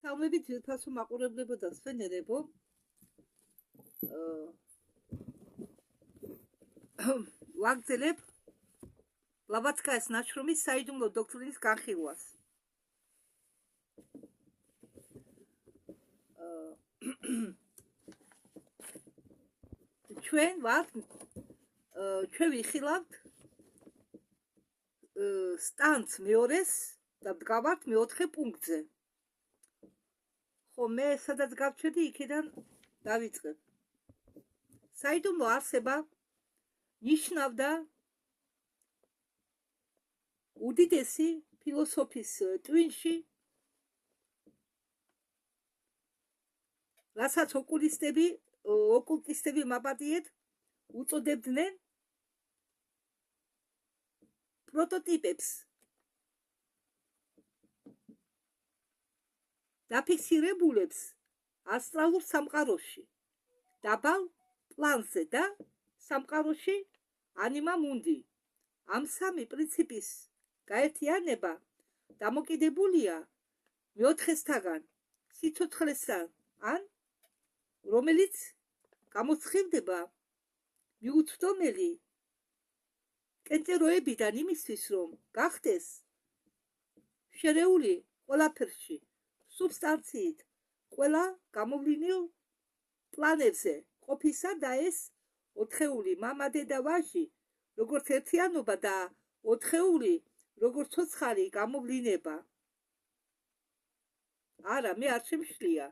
მოგესალმებით ძვირფასო მაყურებლებო და სვენერებო. ვაგრძელებ ბლავატსკაიას ნაშრომის საიდუმლო დოქტრინის განხილვას. ჩვენ ვიხილავთ სტანც მეორეს და ვდგავართ მეოთხე პუნქტზე. ხო, მე სადაც გავჩერდი, იქიდან დავიწყებ. საიდუმლო არსება ნიშნავდა უდიდესი ფილოსოფის ტვინში, რასაც ოკულტისტები მაპატიეთ უწოდებდნენ პროტოტიპებს. დაფიქსირებულებს ასტრალურ სამყაროში, დაბალ პლანზე და სამყაროში ანიმა მუნდი. ამ სამი პრინციპის გაერთიანება დამოკიდებულია მეოთხესთაგან, სიცოცხლესთან, ან რომელიც გამოცხილდება მიუწვდომელი კენჭეროებიდან იმისთვის, რომ გახდეს შერეული ყველაფერში სუბსტანციით ყველა გამოვლინილ პლანებზე ყოფისა და ეს ოთხეული მამა დედა ვაჟი როგორც ერთიანობა და ოთხეული როგორც ცოცხალი გამოვლინება. არა, მე არ შემშლია.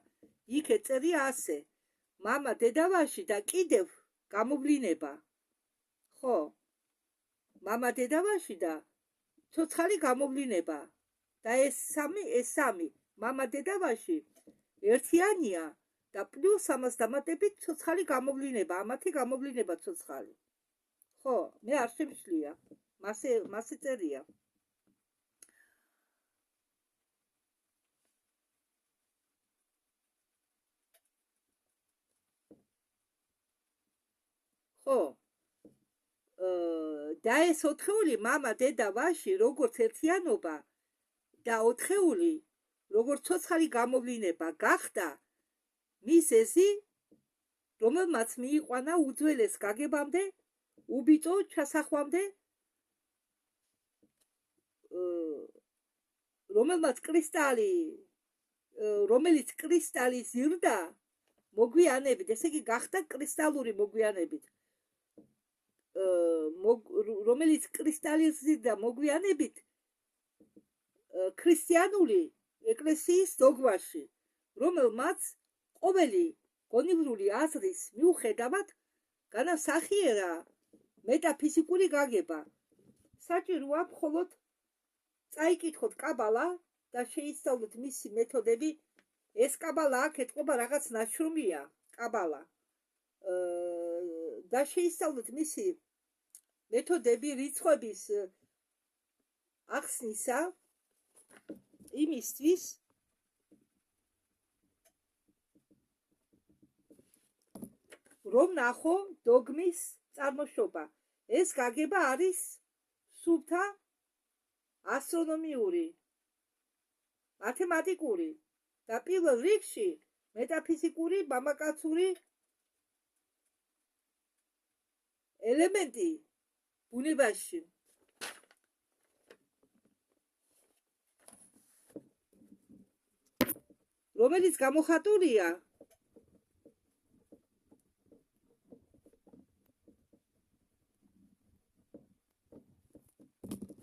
იქ ეწერია ასე: მამა დედა ვაჟი და კიდევ გამოვლინება. ხო, მამა დედა ვაჟი და ცოცხალი გამოვლინება და ეს სამი მამა დედა ვაჟი ერთიანია და პლუს ამას დამატებით ცოცხალი გამოვლინება, ამათი გამოვლინება ცოცხალი. ხო, მე არ შემშლია. მასე წერია. ხო, და ეს ოთხეული მამა დედა ვაჟი როგორც ერთიანობა და ოთხეული როგორც ცოცხალი გამოვლინება გახდა მის ეზი, რომელმაც მიიყვანა უძველეს გაგებამდე, უბიტო ჩასახვამდე, რომელიც კრისტალი ზირდა მოგვიანებით, ესე იგი გახდა კრისტალური მოგვიანებით, რომელიც კრისტალი ზირდა მოგვიანებით ქრისტიანული ეკლესიის დოგმაში, რომელმაც ყოველი გონივრული აზრის მიუხედავად განასახიერა მეტაფიზიკური გაგება. საჭიროა მხოლოდ წაიკითხოთ კაბალა და შეისწავლოთ მისი მეთოდები. ეს კაბალა აქ ეთყობა რაღაც ნაშრომია, კაბალა. და შეისწავლოთ მისი მეთოდები რიცხვების ახსნისა იმისთვის, რომ ნახო დოგმის წარმოშობა. ეს გაგება არის სულთა ასტრონომიური, მათემატიკური და პირველ რიგში მეტაფიზიკური მამაკაცური ელემენტი ბუნებაში. რომელიც გამოხატულია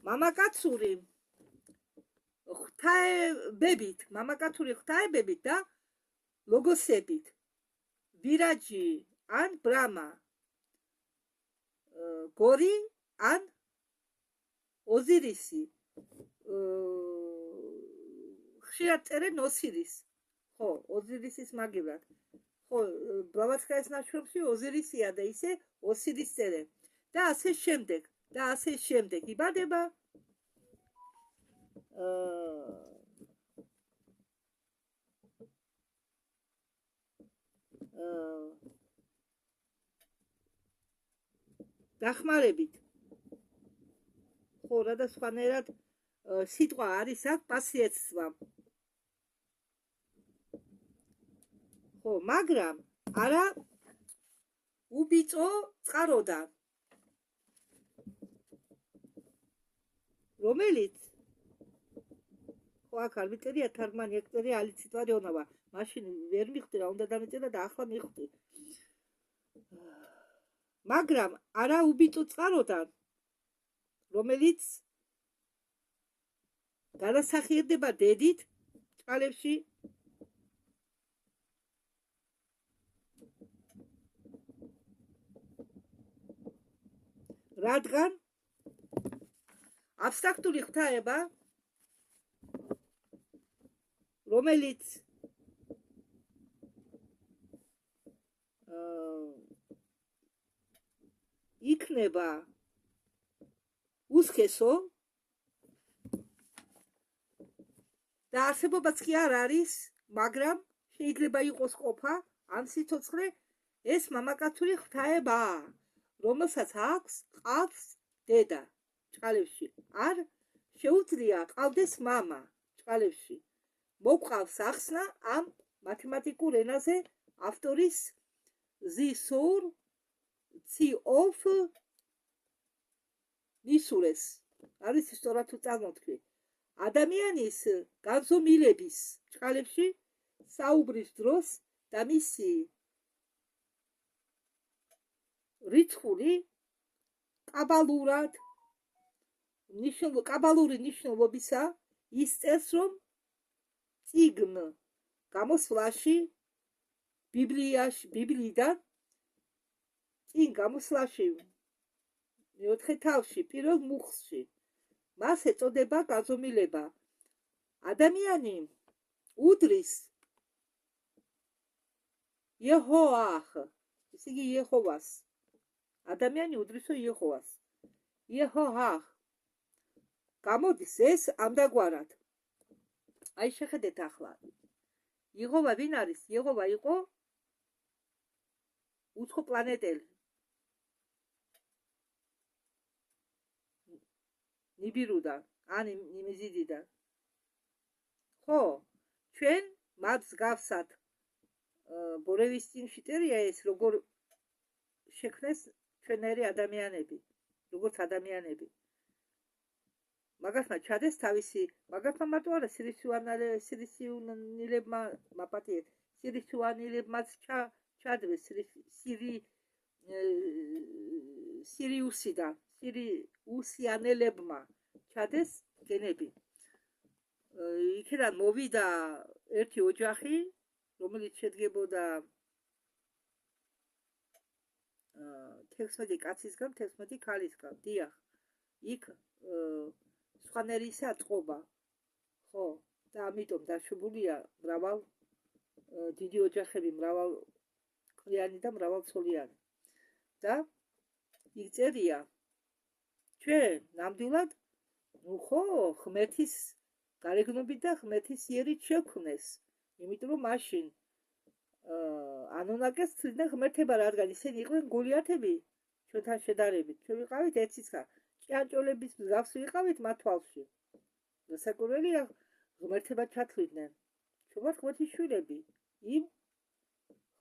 მამაკაცური ღვთაებებით და ლოგოსებით. ვირაჯი ან ბრამა, გორი ან ოზირისი, ხშირად წერენ ოსირის. ხო, ოზირისის მაგივრად. ხო, ბლავატსკაიას ნაშრომში ოზირისია და ისე ოსირის წერენ. და ასე შემდეგ. იბადება დახმარებით. ხო, რა და სხვანაირად სიტყვა არის აქ პასიენცვა. ეს არის მამაკაცური ღვთაებების და ლოგოსების. ვირაჯი ან ბრამა, გორი ან ოზირისი, ხშირად წერენ ოსირის. ხო, ოზირისის მაგივრად. და ასე შემდეგ. იბადება სიტყვა არის აქ პასიენცვა. ხო, მაგრამ არა უბიწო წყაროდან, რომელიც ხო აქ არ მიწერია თარგმანი, აქ წერია ალიციტვარიონობა, მაშინ ვერ მიხვდი რა უნდა დამეწერა და ახლა მიხვდი. მაგრამ არა უბიწო წყაროდან, რომელიც განასახიერდება დედით წყალებში რადგან აბსტრაქტული ღვთაება რომელიც იქნება უსქესო და არსებობაც კი არ არის, მაგრამ შეიძლება იყოს ყოფა ან სიცოცხლე ეს მამაკაცური ღვთაებაა, რომელსაც აქვს ყავს დედა წყალებში. არ შეუძლია ყავდეს მამა წყალებში. მოყავს ახსნა ამ მათემატიკურ ენაზე ავტორის ზისურ ციოფ ნისურეს. არის სწორად თუ წარმოთქვი. ადამიანის განზომილების წყალებში საუბრის დროს და მისი რიცხული კაბალური ნიშნულობისა ის წერს, რომ წიგნ გამოსვლაში ბიბლიიდან წინ გამოსვლაში მეოთხე თავში პირველ მუხლში მას ეწოდება გაზომილება. ადამიანი უდრის იეჰოვას, ესე იგი იეჰოვას. ადამიანი უდრისო იეჰოვას. იეჰოვას. გამოდის ეს ამდაგვარად. აი შეხედეთ ახლა. იეჰოვა ვინ არის? იეჰოვა იყო უცხო პლანეტელი. ნიბირუდან, ან იმიზიდიდან. ხო, ჩვენ მათ გავსად ბორევის წინში წერია ეს, როგორ შექმნეს ჩვენერი ადამიანები, როგორც ადამიანები. მაგათმა ჩადეს თავისი, მაგათმა მარტო არა, სირისიუნილებმა მაპატიეთ, სირისიუნილებმაც ჩადվეს სირიუსიანელებმა ჩადეს გენები. იქიდან მოვიდა ერთი ოჯახი, რომელიც შედგებოდა 16 კაცისგან, 16 ქალისგან. დიახ, იქ სხვანაირისა წყობა. ხო, და ამიტომ დაშვებულია მრავალ დიდი ოჯახები, მრავალყლიანი და მრავალცოლიანი. და იქ წერია ჩვენ ნამდვილად ხო ღმერთის გარეგნობით და ღმერთის იერით შევქმნეს, იმიტომ რომ მაშინ ანუნაკეს თვლიდნენ ღმერთება, რადგან ისინი იყვნენ გოლიათები ჩვენთან შედარებით. ჩვენ ვიყავით ერთიცხა, ჭიანჭველების მსგავსი ვიყავით მათ თვალში. დასაკვირველია ღმერთება ჩათვლიდნენ. ჩვენ ვართ ღმერთის შვილები, იმ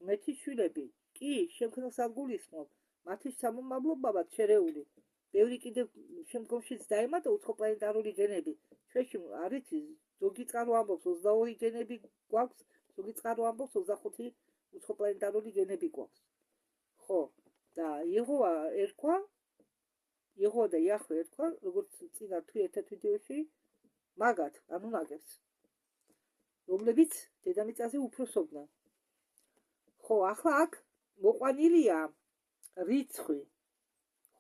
ღმერთის შვილები. კი, შემქმნელს არ გულისხმობ, მათთვის სამომავლობა ვართ შერეული. ბევრი კიდევ შემდგომშიც დაემატა უცხოპლანეტარული გენები. ჩვენში არის ზოგი წყარო ამბობს 22 გენები გვაქვს, ზოგი წყარო ამბობს 25 უცხოპლანეტარული გენები გვაქვს. ხო, და იეჰოვა ერქვა, იეჰოვა და იახვე ერქვა, როგორც წინა თუ ერთ ვიდეოში მაგათ, ანუნაკებს, რომლებიც დედამიწაზე უფროსობდნენ. ხო, ახლა აქ მოყვანილია რიცხვი.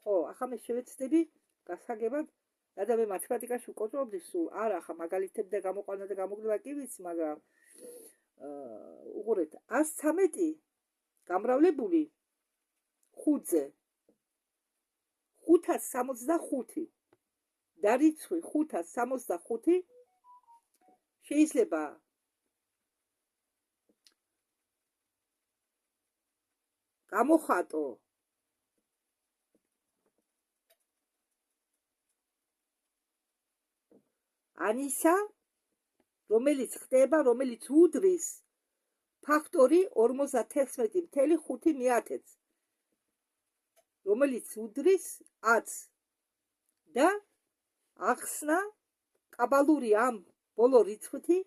ხო, ახლა მე შევეცდები გასაგებად, რადგან მე მათემატიკაში ვკოჭრობდი სულ, არა, ახლა მაგალითები და გამოყვანა და გამოგდება კი ვიცი, მაგრამ უყურეთ, 113 გამრავლებული 5-ზე 565 და რიცხვი 565 შეიძლება გამოხატო ანისა, რომელიც ხდება, რომელიც უდრის ფაქტორი 56.5 რომელიც უდრის 10 და ახსნა კაბალური ამ ბოლო რიცხვი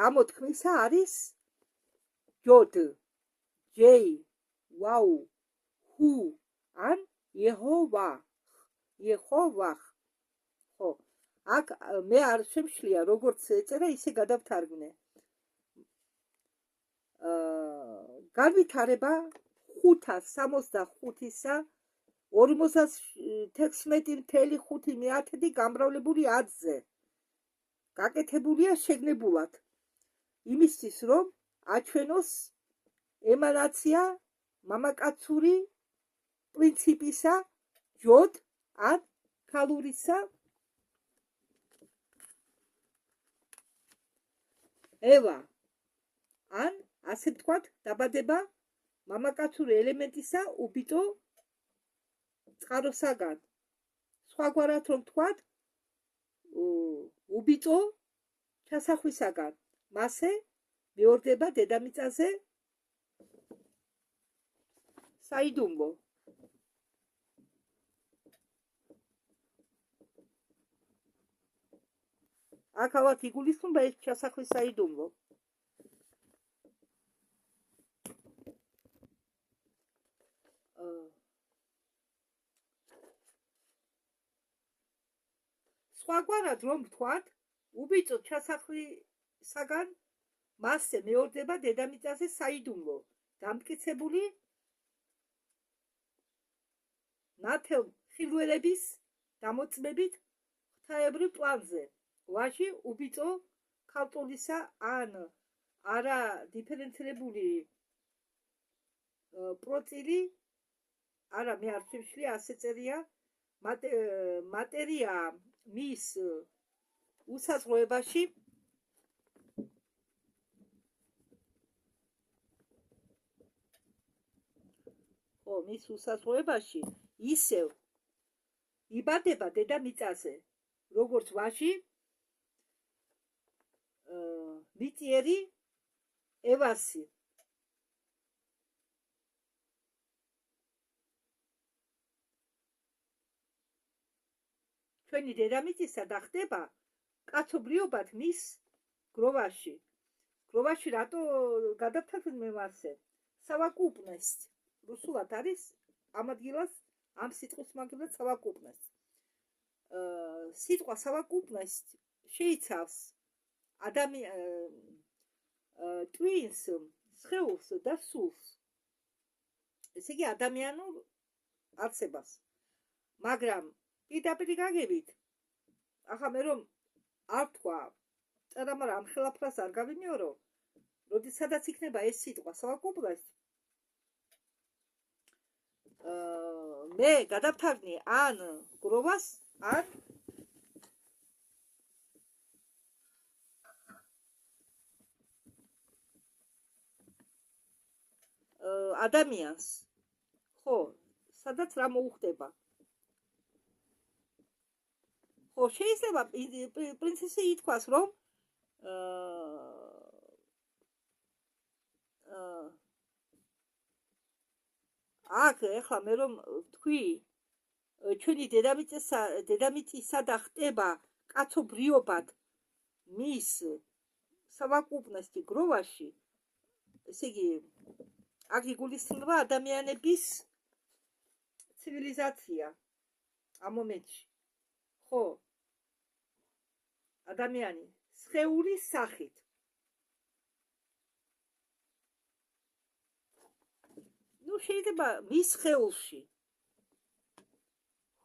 გამოთქმისა არის ჯოდ, ჯეი, ვაუ, ჰუ ან იეჰოვა. ხო, აქ მე არ შემშლია როგორც ეწერა ისე გადავთარგმნე. განვითარება 565-ისა 56.5 გამრავლებული 10-ზე გაკეთებულია შეგნებულად იმისთვის რომ აჩვენოს ემანაცია მამაკაცური პრინციპისა ჯოდ ან ქალურისა ევა ან ასე ვთქვათ დაბადება მამაკაცური ელემენტისა უბიტო წყაროსაგან. სხვაგვარად რომ ვთქვათ უბიტო ჩასახვისაგან. მასე მეორდება დედამიწაზე საიდუმლო. აქ ავათ იგულისხმება ეს ჩასახვის საიდუმლო. სხვაგვარად რომ ვთქვათ, უბიწო ჩასახვისაგან მასზე მეორდება დედამიწაზე საიდუმლო, დამტკიცებული ნათელ ხილველების დამოწმებით ღვთაებრივ პლანზე. ვაში უბიწო ქალწულისა ან არა დიფერენცირებული პროცილი არა მე არ შემშლია ასე წერია მატერია მის უსაზღვროებაში მის უსაზღვროებაში ისევ იბადება დედამიწაზე როგორც ვაში მიწიერი ევასი. ჩვენი დედამიწისა და ხდება კაცობრიობად მის გროვაში. გროვაში რატო გადავთარგმნე მასე? სავაკუპნესთ. რუსულად არის ამ ადგილას ამ სიტყვის მაგალითად სავაკუპნესთ. სიტყვა სავაკუპნესთ შეიცავს ტვინს, სხეულს და სულს. ესე იგი ადამიანურ არსებას. მაგრამ პირდაპირ გაგებით ახლა მე რომ არ თქვა წერამარა ამ ხელაფრას არ გავიმეორო როდესაც იქნება ეს სიტყვა სავაკუპნესთ მე გადავთარგმნი ან გროვას ან ადამიანს. ხო, სადაც რა მოუხდება. ხო, შეიძლება პრინციპი ითქვას, რომ აქ ეხლა მე რომ ვთქვი ჩვენი დედამიწისა და ხდება კაცობრიობად მის სავაკუპნესტი გროვაში, ესე იგი აქ იგულისხმება ადამიანების ცივილიზაცია ამ მომენტში. ხო, ადამიანი სხეულის სახით. ნუ შეიძლება მის სხეულში.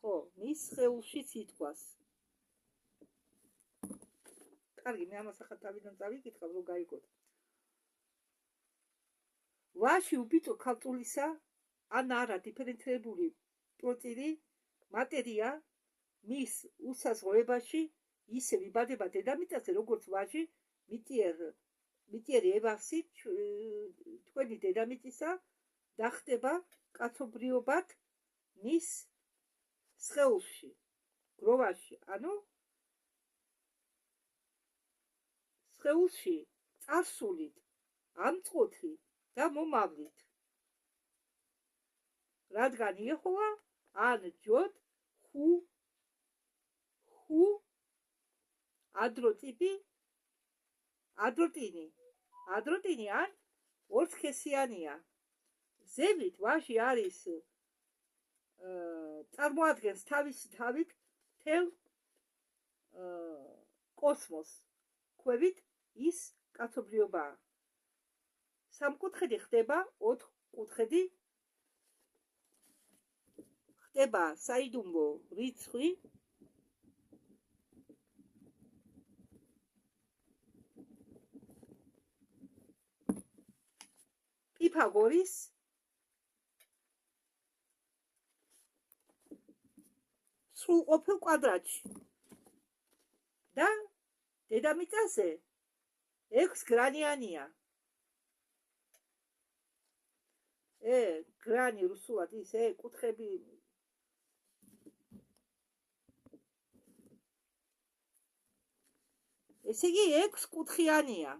ხო, მის სხეულშიც ითქვას. კარგი, მე ამას ახლა თავიდან წავიკითხავ, რომ გაიგოთ. ვაში უბიწო ქალწულისა ან არა დიფერენცირებული პროცილი მატერია მის უსაზღვროებაში ისე ვიბადება დედამიწაზე როგორც ვაში მიწიერი ევასი თქვენი დედამიწისა და ხდება კაცობრიობად მის სხეულში გროვაში ანუ სხეულში წარსულით ამწყოთი და მომავლით. რადგან იეჰოვა ან ჯოდ ხუ ადროტინი ან ორსქესიანია. ზევით ვაში არის წარმოადგენს თავისი თავით მთელ კოსმოსს. ქვევით ის კაცობრიობაა. სამკუთხედი ხდება ოთხკუთხედი, ხდება საიდუმლო რიცხვი, პიფაგორის სრულყოფილ კვადრატში და დედამიწაზე 6 გრანიანია. გრანი რუსულად ის კუთხები. ესე იგი 6 კუთხიანია.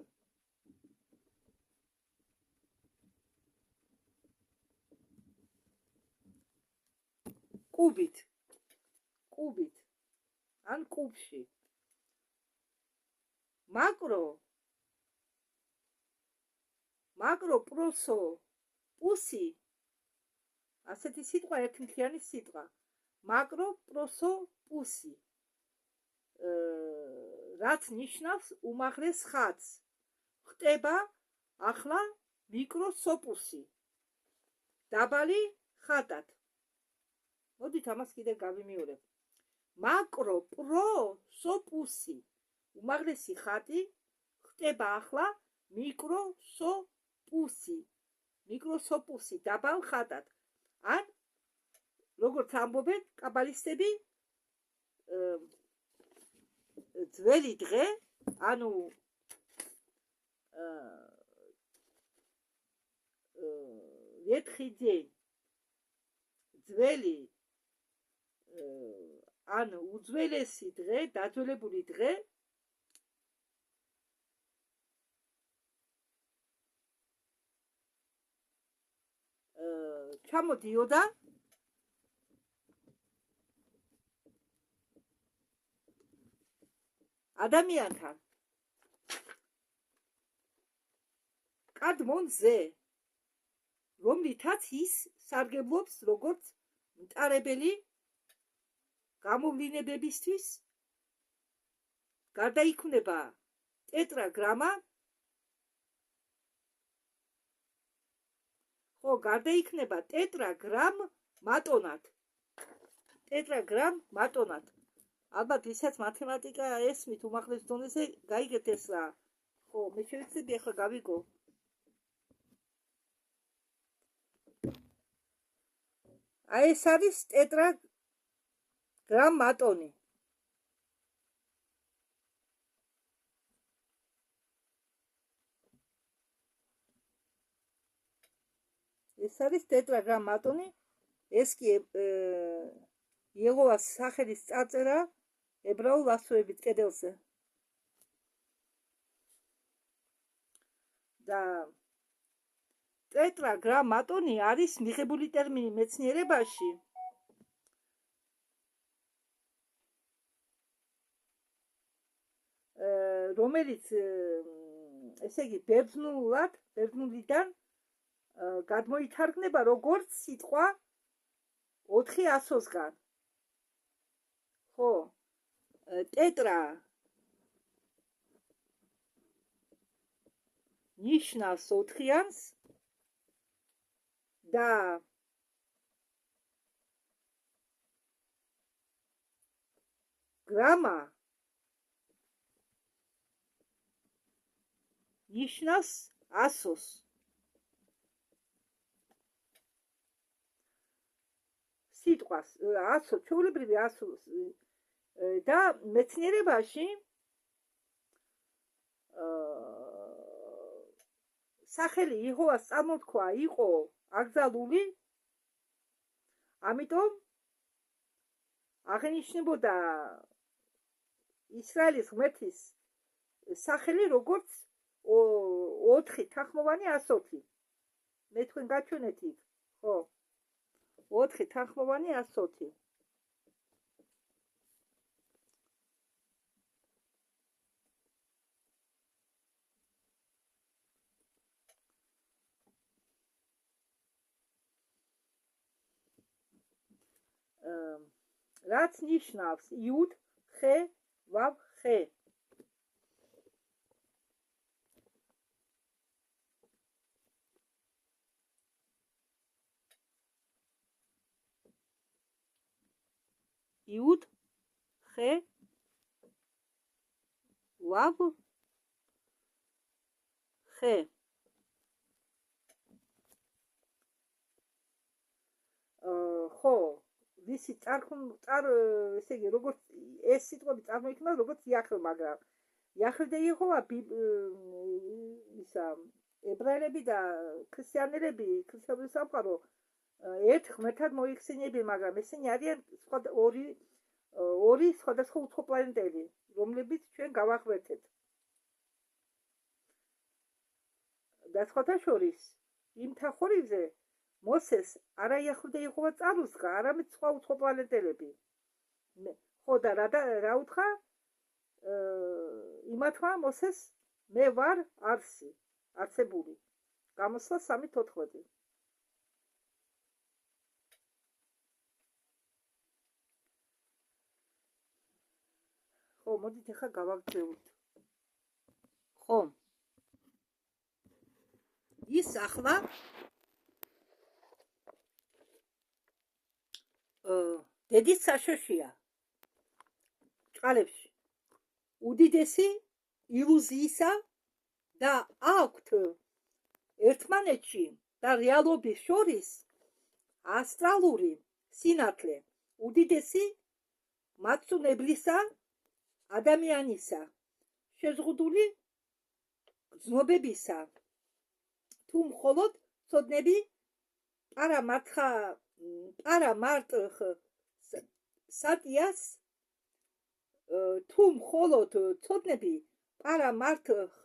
კუბით ან კუბში. მაკრო პროსო პუსი ასეთი სიტყვა ერთმთიანი სიტყვა. მაკრო პროსო პუსი რაც ნიშნავს უმაღლეს ხატს. ხტება ახლა მიკროსოპუსი დაბალი ხატად. მოდით ამას კიდე გავიმეორებ. მაკრო პროსოპუსი უმაღლესი ხატი ხტება ახლა მიკროსოპუსი დაბალ ხატად. ან როგორც ამბობენ კაბალისტები, ძველი დღე, ანუ ვეთხიძე ძველი ან უძველესი დღე, დაძველებული დღე ჩამოდიოდა ადამიანთან კადმონზე, რომლითაც ის სარგებლობს როგორც მტარებელი გამოვლინებებისთვის. გარდაიქმნება ტეტრაგრამა, გარდაიქმნება ტეტრაგრამატონად. ალბათ ვისაც მათემატიკა ესმით უმაღლეს დონეზე გაიგეთ ეს რა. მე შევეცდები ახლა გავიგო. ეს არის ტეტრაგრამატონი. ეს არის ტეტრაგრამატონი. ეს კი იეჰოვას სახელის წარწერა ებრაულ ასოებით კედელზე. და ტეტრაგრამატონი არის მიღებული ტერმინი მეცნიერებაში, რომელიც ესე იგი ბერძნულიდან გადმოითარგმნება როგორც სიტყვა 4 ასოსგან. ტეტრა ნიშნავს 4-იანს და გრამა ნიშნავს 100-ს. სიტყვას 100, ჩვეულებრივი 100-ს. და მეცნიერებაში სახელი იეჰოვას წარმოთქვა იყო აკრძალული, ამიტომ აღენიშნებოდა ისრაელის ღმერთის სახელი როგორც 4 თანხმოვანი 120. მე თქვენ გაჩვენეთ იქ, ხო? 4 თანხმოვანი 120. რაც ნიშნავს იუდ ხე ვავ ხე. იუდ ხე ვავ ხე. ხო, ვისი ესე იგი, როგორც ეს სიტყვები წარმოიქმნა, როგორც იახლ, მაგრამ იახლდე იყო ისა ებრაელები და ქრისტიანელები, ქრისტიანული სამყარო ერთ ღმერთად მოიხსენიებენ, მაგრამ ესენი არიან ორი სხვადასხვა უცხოპლანეტელი, რომლებიც ჩვენ გავაღვერთეთ. და სხვათა შორის იმ თახორიზე მოსეს არა იახვდა იყო წარუსხა, არამედ სხვა უცხოპლანეტელები. ხო და რა უთხრა იმათმა მოსეს მე ვარ არსებული. გამოსვლა 3:14. ხო, მოდით ახლა გავაგრძელოთ. ხო. ის ახლა დედის საშოშია ჭყალებში უდიდესი ილუზიისა და აქვთ ერთმანეთში და რეალობის შორის ასტრალური სინათლე უდიდესი მაცუნებლისა ადამიანისა შეზღუდული გრძნობებისა თუ მხოლოდ ცოდნები პარამარტხ სატიას თუ მხოლოდ ცოდნები პარამარტხ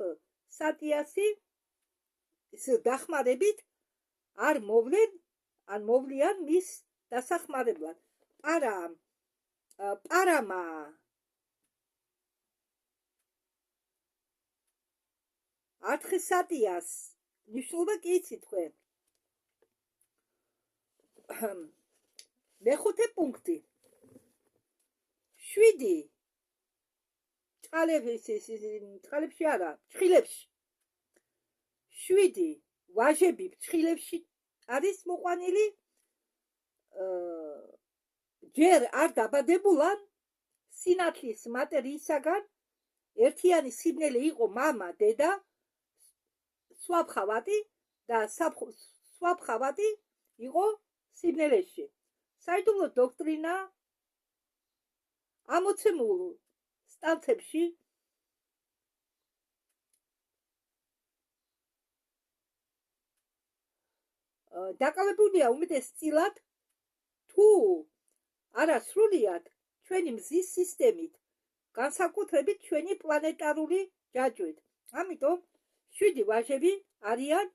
სატიასი დახმარებით არ მოვლიან მის დასახმარებლად. პარამა ართხი სატიას ნიშნულობა კი იცით თქვენ. მეხუთე პუნქტი. 7 ჭყალებში არა, ჭხილებში. 7 ვაჟები ჭხილებში არის მოყვანილი. ჯერ არ დაბადებულან სინათლის მატერიისაგან ერთიანი სიბნელე იყო მამა, დედა, სვაფხავატი და სვაფხავატი იყო სიბნელეში. საიდუმლო დოქტრინა ამოცემულ სტანცებში დაკავებულია უმეტესწილად თუ არა სრულიად ჩვენი მზის სისტემით, განსაკუთრებით ჩვენი პლანეტარული ჯაჭვით. ამიტომ 7 ვაჟები არიან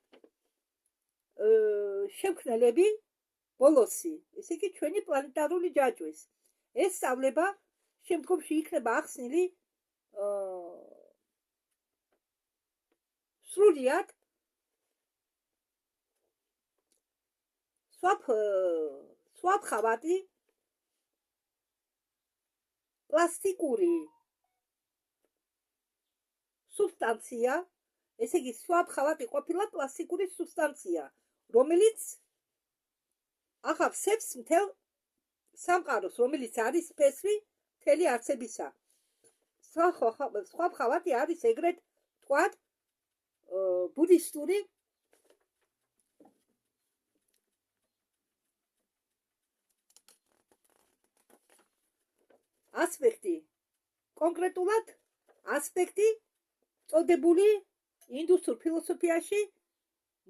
შემქმნელები ბოლოსი, ესე იგი ჩვენი პლანეტარული ჯაჭვის. ეს სწავლება შემდგომში იქნება ახსნილი სრულიად სვაფხავატი პლასტიკური სუბსტანცია, ესე იგი სვაფხავატი ყოფილა პლასტიკური სუბსტანცია, რომელიც ახავსებს მთელ სამყაროს, რომელიც არის ფესვი მთელი არსებისა. სვაფხავატი არის ეგრეთ თქვათ ბუდისტური ასპექტი, კონკრეტულად ასპექტი წოდებული ინდუსურ ფილოსოფიაში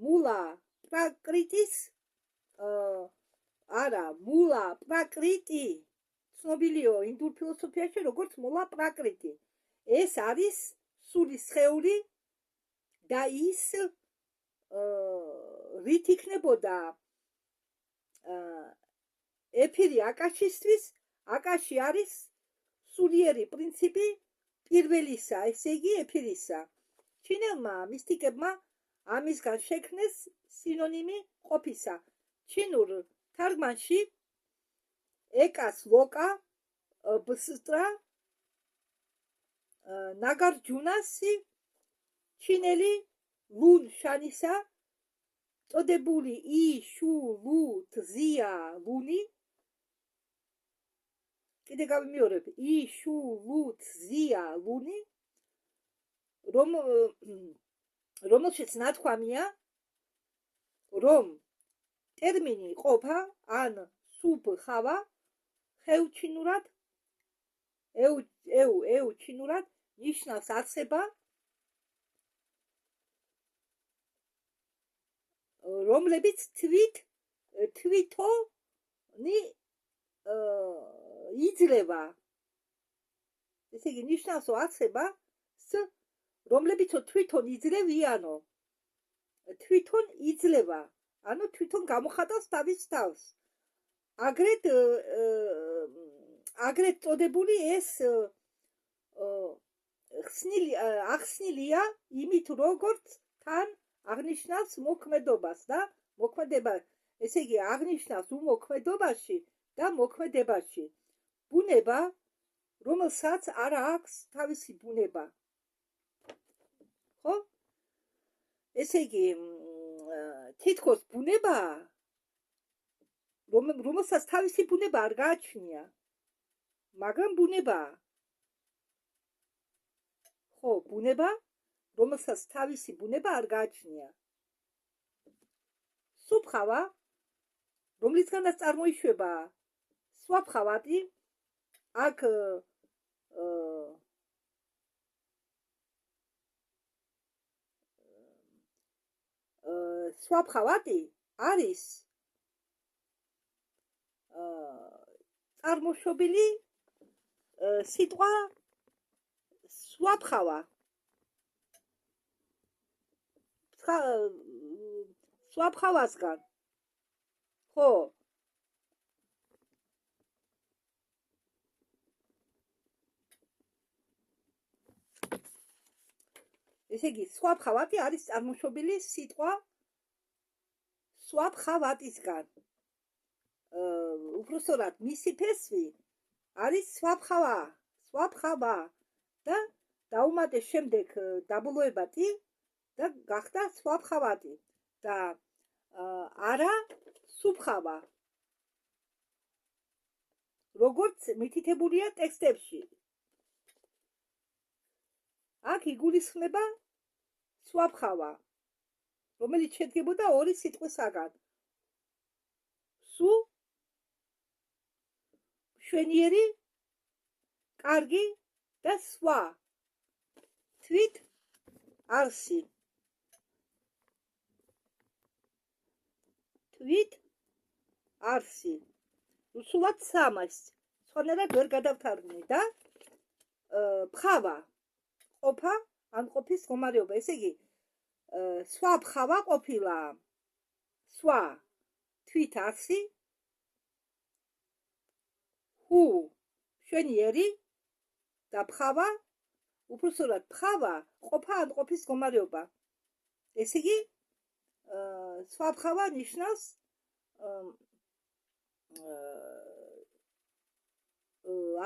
მულა პრაკრიტის მულა პრაკრიტი ცნობილია ინდურ ფილოსოფიაში როგორც მულა პრაკრიტი. ეს არის სული სხეული და ის რით იქნებოდა ეფირი აკაშისთვის? აკაში არის სულიერი პრინციპი პირველისა, ესე იგი ეფირისა. ჩინელმა მისტიკებმა ამისგან შექმნეს სინონიმი ყოფისა. ჩინურ თარგმანში ეკას ლოკა ბსტრა ნაგარჯუნასი ჩინელი ლუნ შანისა წოდებული ი შუ ლუ თზია ლუნი კიდე გავიმეორებ ი შუ ლუ თზია ლუნი რომელშიც ნათქვამია რომ ტერმინი ყოფა ან სუბ ხავა ხევჩინურად ეუჩინურად ნიშნავს არსება რომლებიც თვითონი იძლევა ესე იგი ნიშნავს არსებას რომლებიც თვითონ იძლევიანო თვითონ იძლევა ანუ თვითონ გამოხატავს თავის თავს აგრეთ წოდებული ეს ახსნილია იმით როგორც თან აღნიშნავს მოქმედობას და მოქმედება ესე იგი აღნიშნავს უმოქმედობაში და მოქმედებაში ბუნება რომელსაც არ აქვს თავისი ბუნება ხო ესე იგი თითქოს ბუნება რომელსაც თავისი ბუნება არ გააჩნია მაგრამ ბუნება ხო ბუნება რომელსაც თავისი ბუნება არ გააჩნია სუბხავა რომლისგანაც წარმოიშვება სვაფხავატი აქ სვაფხავატი არის წარმოშობილი სიტყვა სვაფხავა სვაფხავასგან ხო ესე იგი სვაფხავატი არის წარმოშობილი სიტყვა სვაფხავატისგან უпростоრად მისი ფესვი არის სვაფხავა და დაუმატეს შემდეგ დაბოლოებათი და გახდა სვაფხავატი და არა სუბხავა როგორც მითითებულია ტექსტებში აქ იგულისხმება სვაფხავა რომელიც შედგებოდა ორი სიტყვისაგან სუ მშვენიერი კარგი და სვა თვით არსი რუსულად სამას სხვანაირად ვერ გადავთარგმნი და ფხავა ყოფა ან ყოფის მდგომარეობა ესე იგი სვა ფხავა ყოფილა სვა თვით არსი ჰუ მშვენიერი და ფხავა უпростоრად ფხავა ყოფა ან ყოფის მდგომარეობა ესე იგი სვა ფხავა ნიშნავს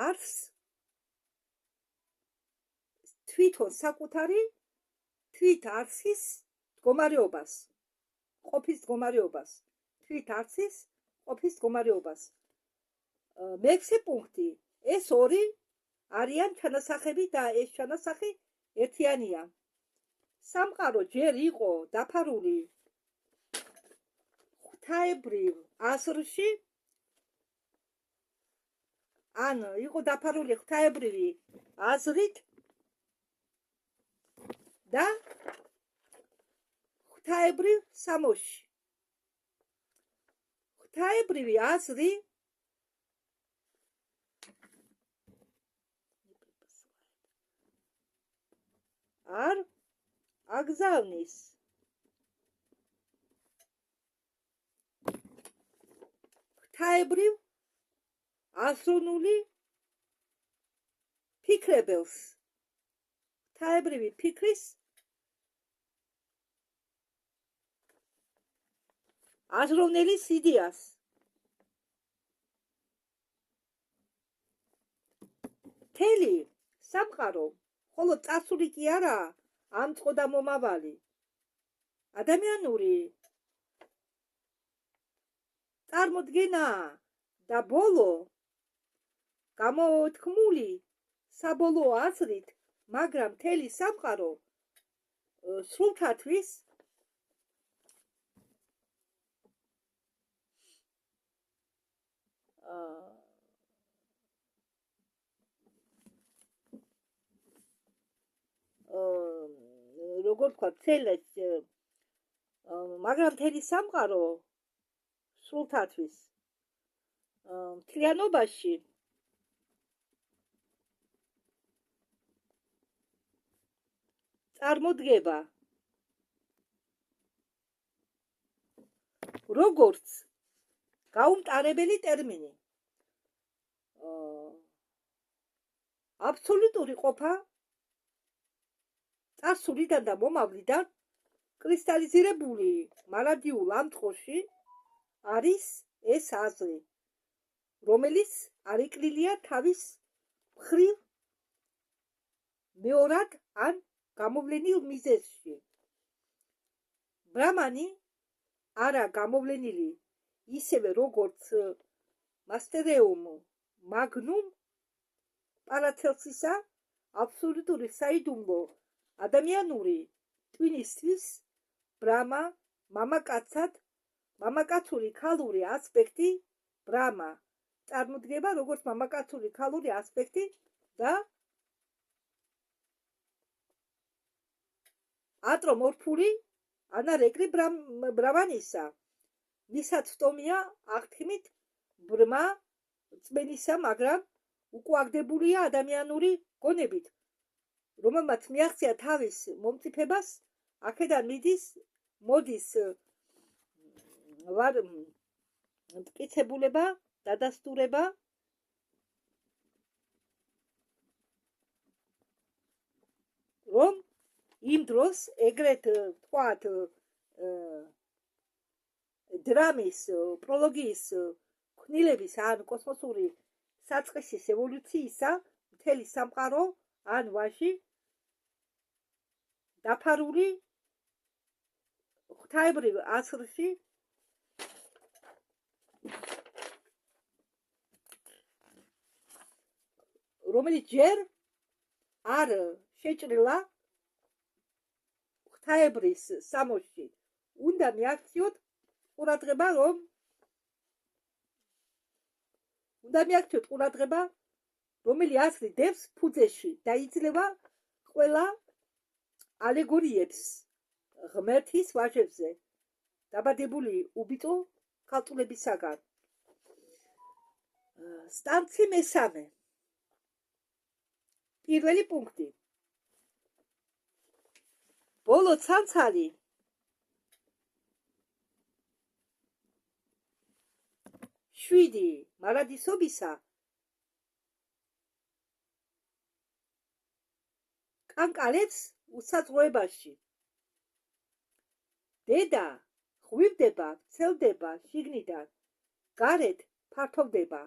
არს თვითონ საკუთარი თვით არსის მდგომარეობას ყოფის მდგომარეობას თვით არსის ყოფის მდგომარეობას მეექვსე პუნქტი ეს ორი არიან ჩანასახები და ეს ჩანასახი ერთიანია სამყარო ჯერ იყო დაფარული ღვთაებრივ აზრში ან იყო დაფარული ღვთაებრივი აზრით და ღვთაებრივ სამოში ღვთაებრივი აზრი არ აგზავნის ღვთაებრივ აზროვნული ფიქრებელს, ღვთაებრივი ფიქრის აზროვნელის იდეას. მთელი სამყარო მხოლოდ წარსული კი არაა, ამწყო და მომავალი. ადამიანური წარმოდგენაა და ბოლო გამოთქმული საბოლოო აზრით, მაგრამ მთელი სამყარო სრულთათვის როგორ თქვა, მაგრამ მთელი სამყარო სრულთათვის მთლიანობაში წარმოდგება როგორც გაუმტარებელი ტერმინი. აბსოლუტური ყოფა წარსულიდან და მომავლიდან კრისტალიზირებული მარადიულ ამწყოში არის ეს აზრი, რომელიც არიკლილია თავის მხრივ მეორად ან გამოვლენილ მიზეზში. ბრამანი არა გამოვლენილი ისევე როგორც მასტერეუმ მაგნუმ პარაცელსისა აბსოლუტური საიდუმლო ადამიანური ტვინისთვის ბრამა მამაკაცური ქალური ასპექტი ბრამა წარმოდგება როგორც მამაკაცური ქალური ასპექტი და ატრომორფული ანარეკლი ბრამანისა. მისაწვდომია აღთქმით ბრმა წმენისა, მაგრამ უკვაგდებულია ადამიანური გონებით, რომელმაც მიაღწია თავის მომწიფებას, აქედან მოდის მტკიცებულება, დადასტურება, რომ იმ დროს ეგრეთ ვთქვათ დრამის პროლოგიის ქმნილების ან კოსმოსური საწყისის ევოლუციისა მთელი სამყარო ან ვაში დაფარული ღვთაებრივ აზრში რომელიც ჯერ არ შეჭრილა ღვთაებრის სამოსში, უნდა მიაქციოთ ყურადღება, რომელი აზრი დევს ფუძეში და იძლევა ყველა ალეგორიებს ღმერთის ვაჟებზე დაბადებული უბიტო ქალწულებისაგან. სტანცი მესამე. პირველი პუნქტი. ბოლო ცანცარი შვიდი მარადისობისა კანკალებს უსაწყოებაში. დედა ხვივდება, ვრცელდება შიგნიდან, გარეთ ფართოვდება.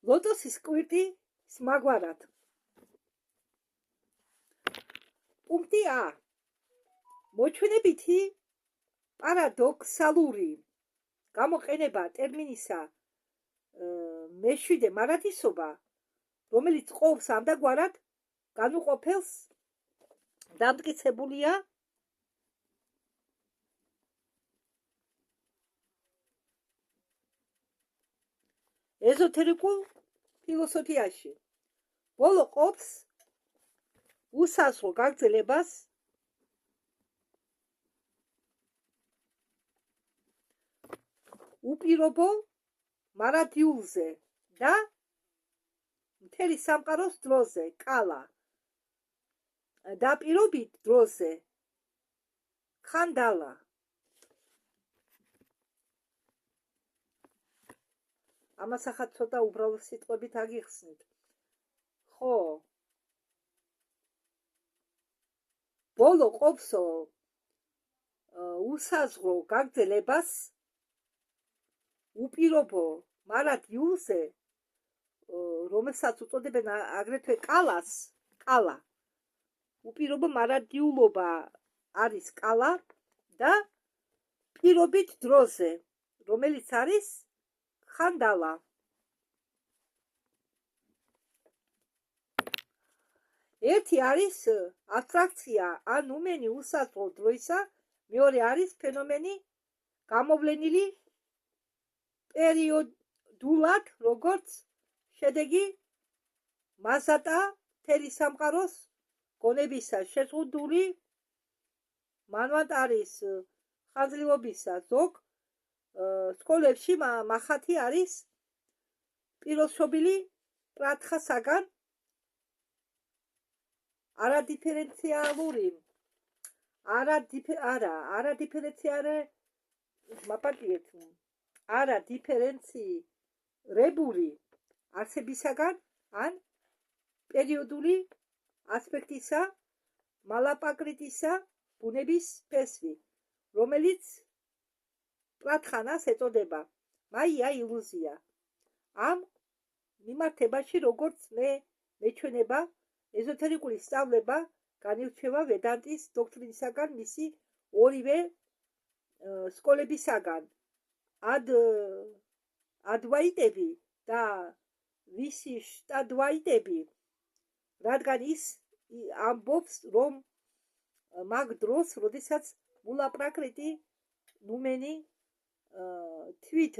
ლოტოსის კვირტი სმაგვარად. პუნქტი A. მოჩვენებითი პარადოქსალური გამოყენება ტერმინისა მეშვიდე მარადისობა, რომელიც ყოფს ამდაგვარად განუყოფელს, დამტკიცებულია ეზოთერიკულ ფილოსოფიაში. ბოლო ყოფს უსასრულო გაგრძელებას უპირობო მარადიულზე და მთელი სამყაროს დროზე კალა და პირობით დროზე ხანდალა. ამასახაც ცოტა უბრალოდ სიტყვებით აგიხსნით. ხო, ბოლო ყოფსო უსაზღვრო გაგრძელებას უპირობო მარადიულზე, რომელსაც უწოდებენ აგრეთვე კალას, კალა. უპირობო მარადიულობა არის კალა და პირობით დროზე, რომელიც არის ხანდალა. ერთი არის აბსტრაქცია ან ნუმენი უსაზღვრო დროისა, მეორე არის ფენომენი გამოვლენილი პერიოდულად, როგორც შედეგი მასატა მთელი სამყაროს გონებისა შეზღუდული მანვანტარის ხანძრიობისა. ზოგ სკოლებში მახათი არის პიროსშობილი პრათხასაგან არადიფერენციალური არადიფერენცირებული არსებისაგან ან პერიოდული ასპექტისა მალაპაკრიტისა ბუნების ფესვი, რომელიც პრათხანას ეწოდება მაია ილუზია. ამ მიმართებაში, როგორც მეჩვენება, ეზოთერიკური სწავლება განირჩევა ვედანტის დოქტრინისაგან მისი ორივე სკოლებისაგან, ადვაიტები და ვისიშტადვაიტები, რადგან ის ამბობს, რომ მაგ დროს, როდესაც მულაპრაკრიტი ნუმენი თვით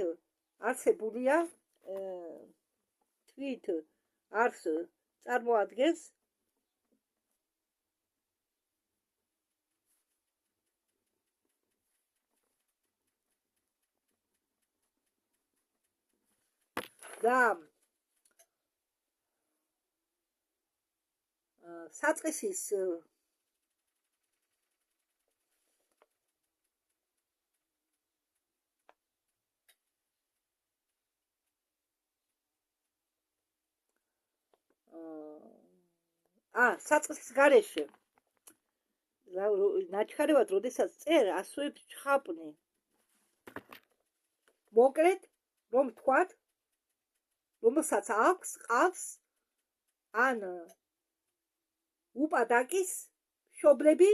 არსებულია, თვით არს წარმოადგენს, და საწყისის საწყისის გარეშე ნაჩქარევად როდესაც წერ ასოებს ჩხაპნი. მოკლედ, რომ თქვათ, რომელსაც აქვს, ყავს ან უპადაკის მშობლები,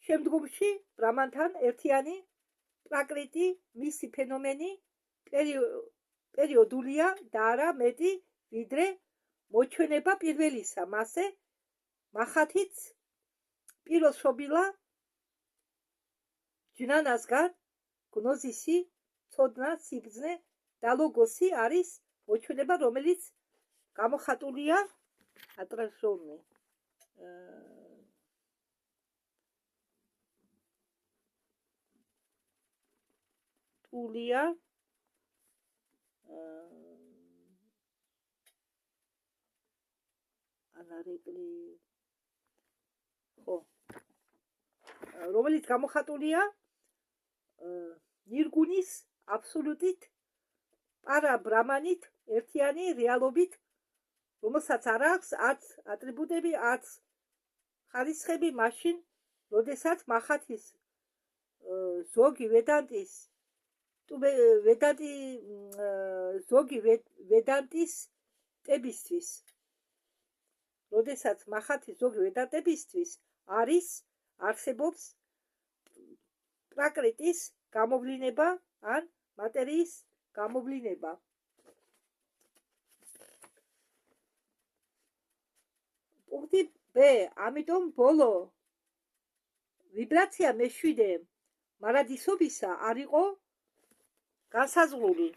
შემდგომში ბრამანთან ერთიანი პრაკრიტი, მისი ფენომენი პერიოდულია და არა მეტი, ვიდრე მოჩვენება პირველისა. მასე მახათიც პიროსშობილა ჯნანასგან გნოზისი, ცოდნა, სიბრძნე და ლოგოსი არის მოჩვენება, რომელიც გამოხატულია ატრაშოვნე. ტულია რომელიც გამოხატულია ნირგუნის აბსოლუტით პარაბრამანით ერთიანი რეალობით, რომელსაც არ აქვს არც ატრიბუტები, არც ხარისხები მაშინ, როდესაც მახათის ზოგი ვედანტისტებისთვის, როდესაც მახათის ზოგი ვედანტებისთვის არსებობს პრაკრიტის გამოვლინება ან მატერიის გამოვლინება. პუნქტი B, ამიტომ ბოლო ვიბრაცია მეშვიდე მარადისობისა არ იყო განსაზღვრული.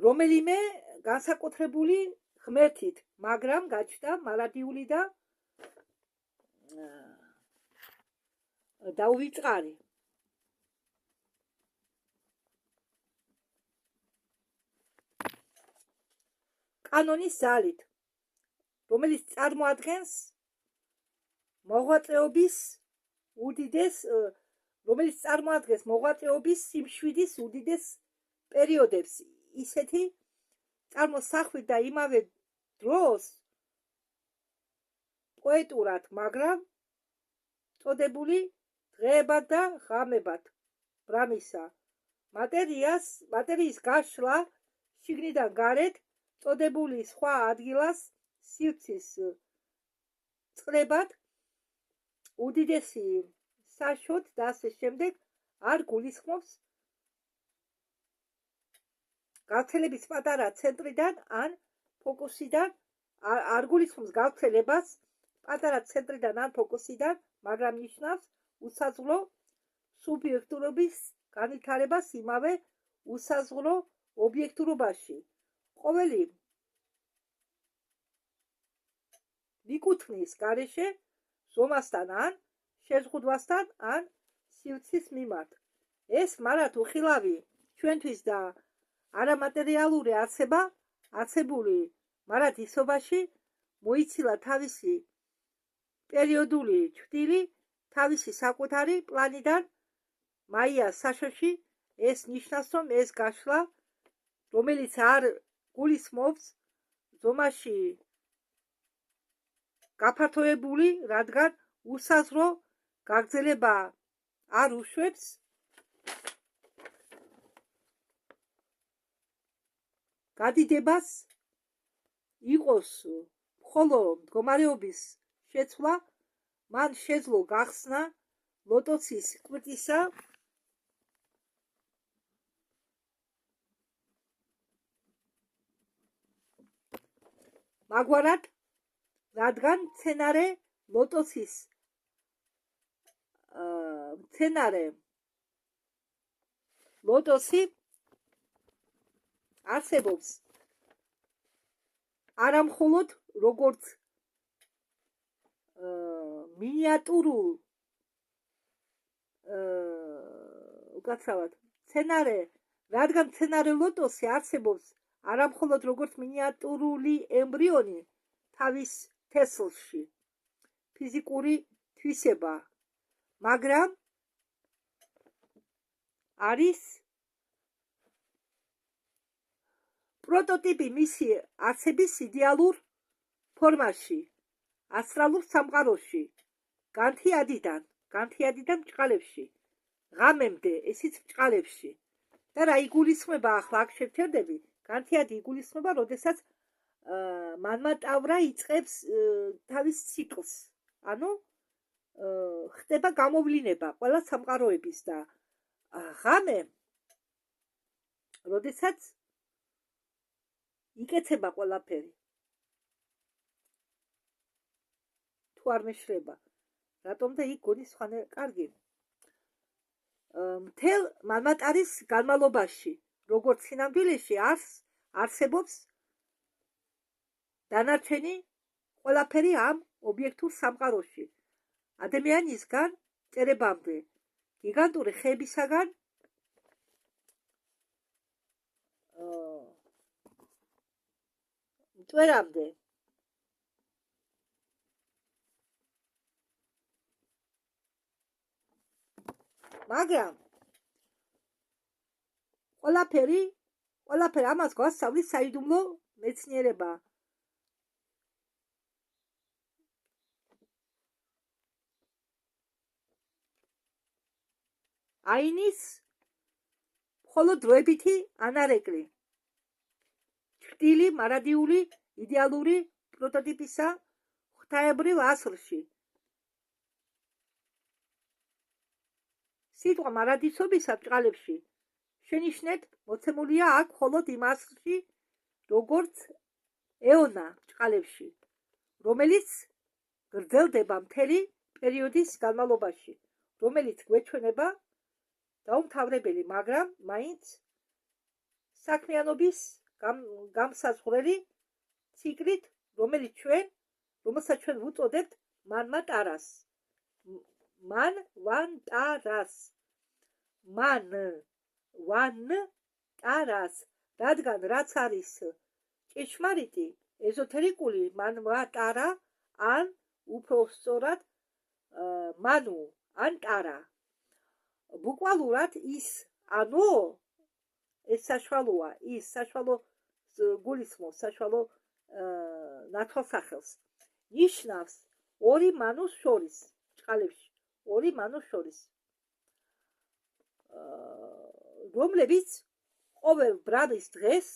რომელიმე განსაკუთრებული ღმერთით, მაგრამ გაჩნდა მარადიული და დაუვიწყარი. კანონის ძალით, რომელიც წარმოადგენს მოღვაწეობის სიმშვიდის უდიდეს პერიოდებს, ისეთი წარმოსახვით და იმავე დროს პოეტურად, მაგრამ წოდებული დღეებად და ღამებად ბრამისა მატერიის გაშლა შიგნიდან გარეთ წოდებული სხვა ადგილას სივრცის წყლებად უდიდესი საშოთ და ასე შემდეგ არ გულისხმობს გავრცელების პატარა ცენტრიდან ან ფოკუსიდან, არ გულისხმობს გავრცელებას პატარა ცენტრიდან ან ფოკუსიდან, მაგრამ ნიშნავს უსაზღლო სუბიექტურობის განვითარებას იმავე უსაზღლო ობიექტურობაში. ყოველი მიკუთვნის გარეშე ზომასთან ან შეზღუდვასთან ან სივრცის მიმართ. ეს მარად უხილავი ჩვენთვის და არამატერიალური არსებული მარად ისობაში მოიცილა თავისი პერიოდული ჩრდილი თავისი საკუთარი პლანიდან მაიას საშოში. ეს ნიშნავს, რომ ეს გაშლა, რომელიც არ გულისხმობს ზომაში გაფართოებული, რადგან უსაზღრო გაგრძელება არ უშვებს გადიდებას, იყოს მხოლოდ მდგომარეობის შეცვლა, მან შეძლო გახსნა ლოტოსის კვირტისა მაგვარად, რადგან მცენარე ლოტოსი არსებობს არა მხოლოდ როგორც მინიატურულ უკაცრავად მცენარე, რადგან მცენარე ლოტოსი არსებობს არა მხოლოდ როგორც მინიატურული ემბრიონი თავის თესლში, ფიზიკური თვისება, მაგრამ არის პროტოტიპი მისი არსების იდეალურ ფორმაში, ასტრალურ სამყაროში, განთიადიდან ბრჭყალებში, ღამემდე, ესიც ბრჭყალებში. და რა იგულისხმება, ახლა აქ შევჩერდები, განთიადი იგულისხმება, როდესაც მანმატავრა იწყებს თავის ციკლს. ანუ ხდება გამოვლინება ყველა სამყაროების და ღამე, როდესაც იკეცება ყველაფერი. თუ არ მეშრება, რატომდა იქ გონის ხანე კარგი. მთელ მანმატარის განმავლობაში, როგორც სინამდვილეში არსებობს დანარჩენი ყველაფერი ამ ობიექტურ სამყაროში. ადამიანისგან წერებამდე, გიგანტური ხეებისაგან მტვერამდე. მაგრამ ყველაფერი ამას გვასწავლის საიდუმლო მეცნიერება. აინის მხოლოდ დროებითი ანარეკლი, ჩრდილი, მარადიული, იდეალური პროტოტიპისა ღვთაებრივ ასლში. სიტყვა მარადისობისა ბრჭყალებში შენიშნეთ მოცემულია აქ მხოლოდ იმ ასლში, როგორც ეონა ბრჭყალებში, რომელიც გრძელდება მთელი პერიოდის განმავლობაში, რომელიც გვეჩვენება დაუმთავრებელი, მაგრამ მაინც საქმიანობის გამსაზღვრელი ციკლით, რომელსაც ჩვენ ვუწოდებთ მანმა ტარას. მან ვან ტარას. მან ვან ტარას. რადგან რაც არის ჭეშმარიტი, ეზოთერიკული, მან ვა ტარა, ან უფრო სწორად მანუ ან ტარა. ბუკვალურად ის ანუ ეს საშუალოა, ის საშუალო გულისხმობს საშუალო ნათვალსახელს. ნიშნავს ორი მანუს შორის, ჭყალებში, ორი მანუს შორის. რომლებიც ყოველ ბრალის დღეს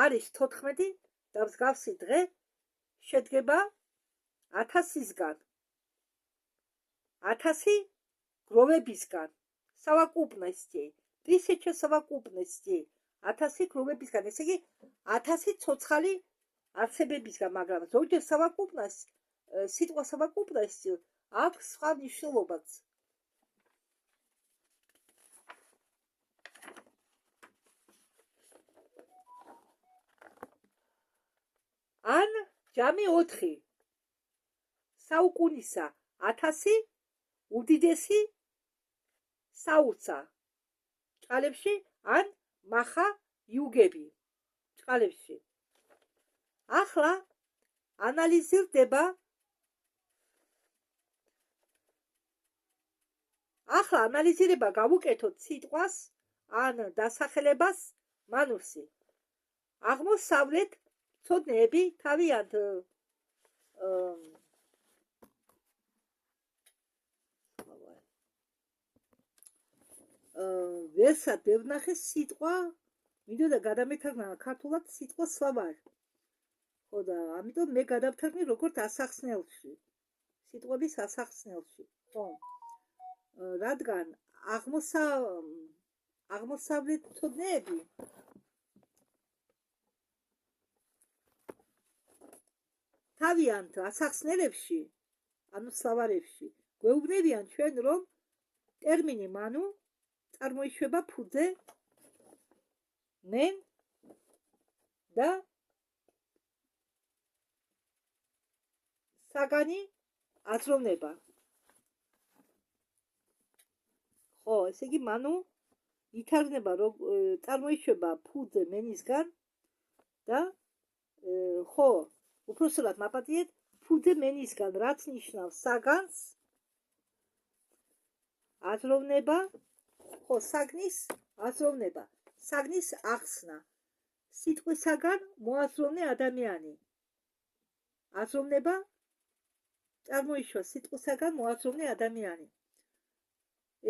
არის 14 და მსგავსი დღე შედგება 1000-ისგან. 1000 გროვებისგან. Совокупности. 1000 совокупности. 1000 გროვებისგან. ესე იგი 1000 ცოცხალი არსებებისგან, მაგრამ ზოგჯერ совокупность, სიტყვა совокупность აქვს სხვა მნიშვნელობაც. ან ჯამი 4 საუკუნისა 1000 უდიდესი საუცა ჭყალებში ან მახა იუგები ჭყალებში. ახლა ანალიზირება გავუკეთოთ სიტყვას ან დასახელებას მანუსი. აღმოსავლეთ მცოდნეები თავიანთ ვერსად ბევრნახე სიტყვა, მინდოდა გადამეთარგმნა ქართულად სიტყვა სლავარ. ხო და ამიტომ მე გადავთარგმნი როგორც ასახსნელში. სიტყვების ასახსნელში. ხო. რადგან აღმოსავლეთ მცოდნეები თავიანთ ასახსნელებში, ანუ სლავარებში, გვეუბნებიან ჩვენ, რომ ტერმინი მანუ წარმოიშვება ფუძე, მენ და საგანი აზროვნება. ხო, ესე იგი მანუ ითარგმნება, რომ წარმოიშვება ფუძე მენისგან და ხო, უпроსტად მაპატიეთ ფუძე მენისგან, რაც ნიშნავს საგანს, აზროვნება, ხო, საგნის აზროვნება, საგნის ახსნა. სიტყვისაგან მოაზროვნე ადამიანი. აზროვნება წარმოიშვა სიტყვისაგან მოაზროვნე ადამიანი.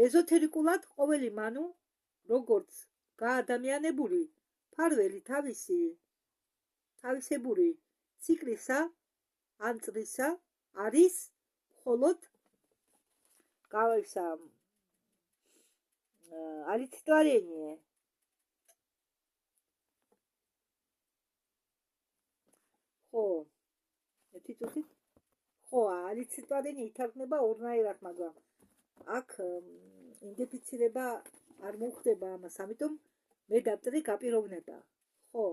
ეზოთერიკულად ყოველი მანუ, როგორც გაადამიანებული ფარველი თავისებური ციკლისა ან წრისა არის მხოლოდ олицетворение. ხო, ეთიტოთით ხო, олицетворение ითარგმნება ორნაირად, მაგრამ აქ იდენტიფიცირება არ მოხდება ამას, ამიტომ მე დავწერე გაპიროვნება. ხო.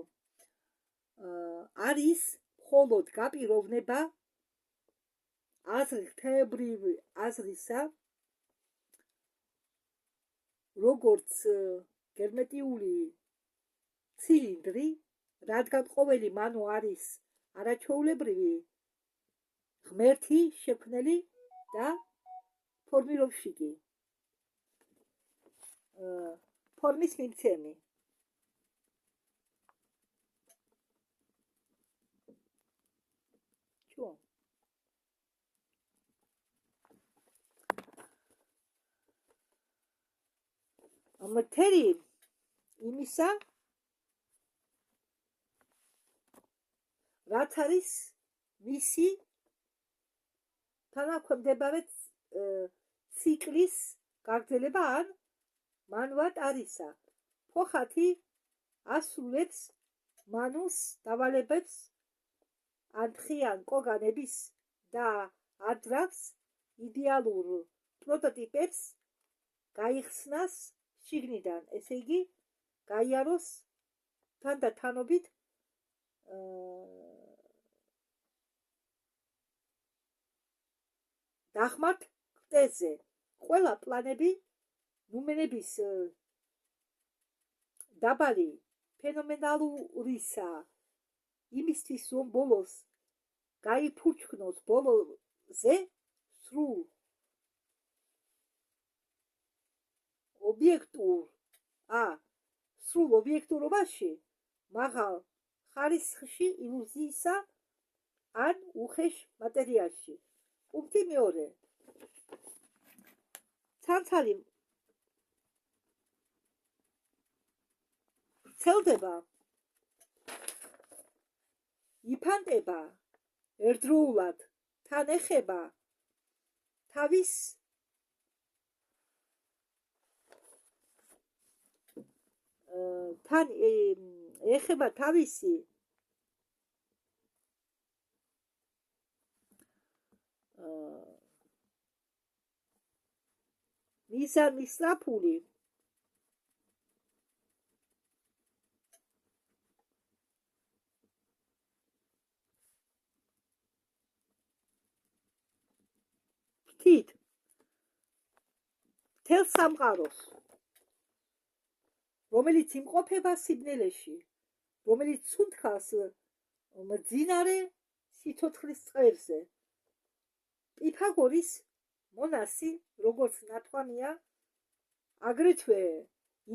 არის მხოლოდ გაპიროვნება აზრთეებრივი აზრისა, როგორც გერმეტიული ცილინდრი, რადგან ყოველი მანუ არის არაჩვეულებრივი, ღმერთი შექმნელი და ფორმიროვშიგი. ფორმის მიმცემი. მთელი იმისა, რაც არის მისი თანაქვემდებარე ციკლის გაგრძელება ან მანვატ არისა. ფოხათი ასრულებს მანუს დავალებებს ან თხიან კოგანების და ადრავს იდეალურ პროტოტიპებს გაიხსნას შიგნიდან, ესე იგი გაიაროს თანდათანობით დახმართ ყდეზე. ყველა პლანები ნუმერების დაბალი ფენომენალურისა იმისთვის რომ ბოლოს გაიფურჩქნოს ბოლოზე სრულ ობიექტურობაში მაღალ ხარისხში ილუზიისა ან უხეშ მატერიაში. პუნქტი მეორე. ცანცალი ვრცელდება, იფანტება, ერთდროულად თან ეხება თავის თან ეხება თავისი მისამისლაფული ფრთით მთელ სამყაროს, რომელიც იმყოფება სიბნელეში, რომელიც სუნთქავს მძინარე სიცოცხლის წყლებზე. პიფაგორის მონასი, როგორც ნათქვამია, აგრეთვე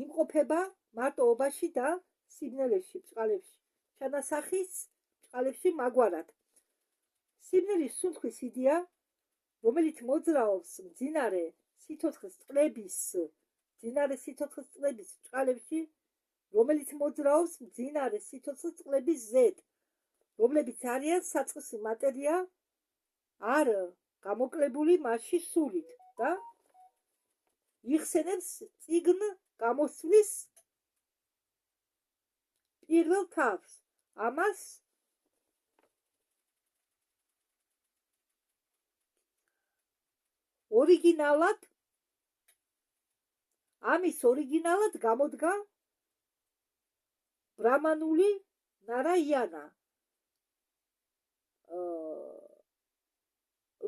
იმყოფება მარტოობაში და სიბნელეში, ბჭყალებში, ჩანასახის ბჭყალებში მაგვარად. სიბნელის სუნთქვის იდეა, რომელიც მოძრაობს მძინარე სიცოცხლის წყლების ბჭყალებში, რომელიც მოძრაობს მძინარე სიცოცხლის წყლების ზედ, რომლებიც არიან საწყისი მატერია, არ გამოკლებული მასში სულით და იხსენებს წიგნ გამოსვლის პირველ თავს. ამის ორიგინალად გამოდგა ბრამანული ნარაიანა,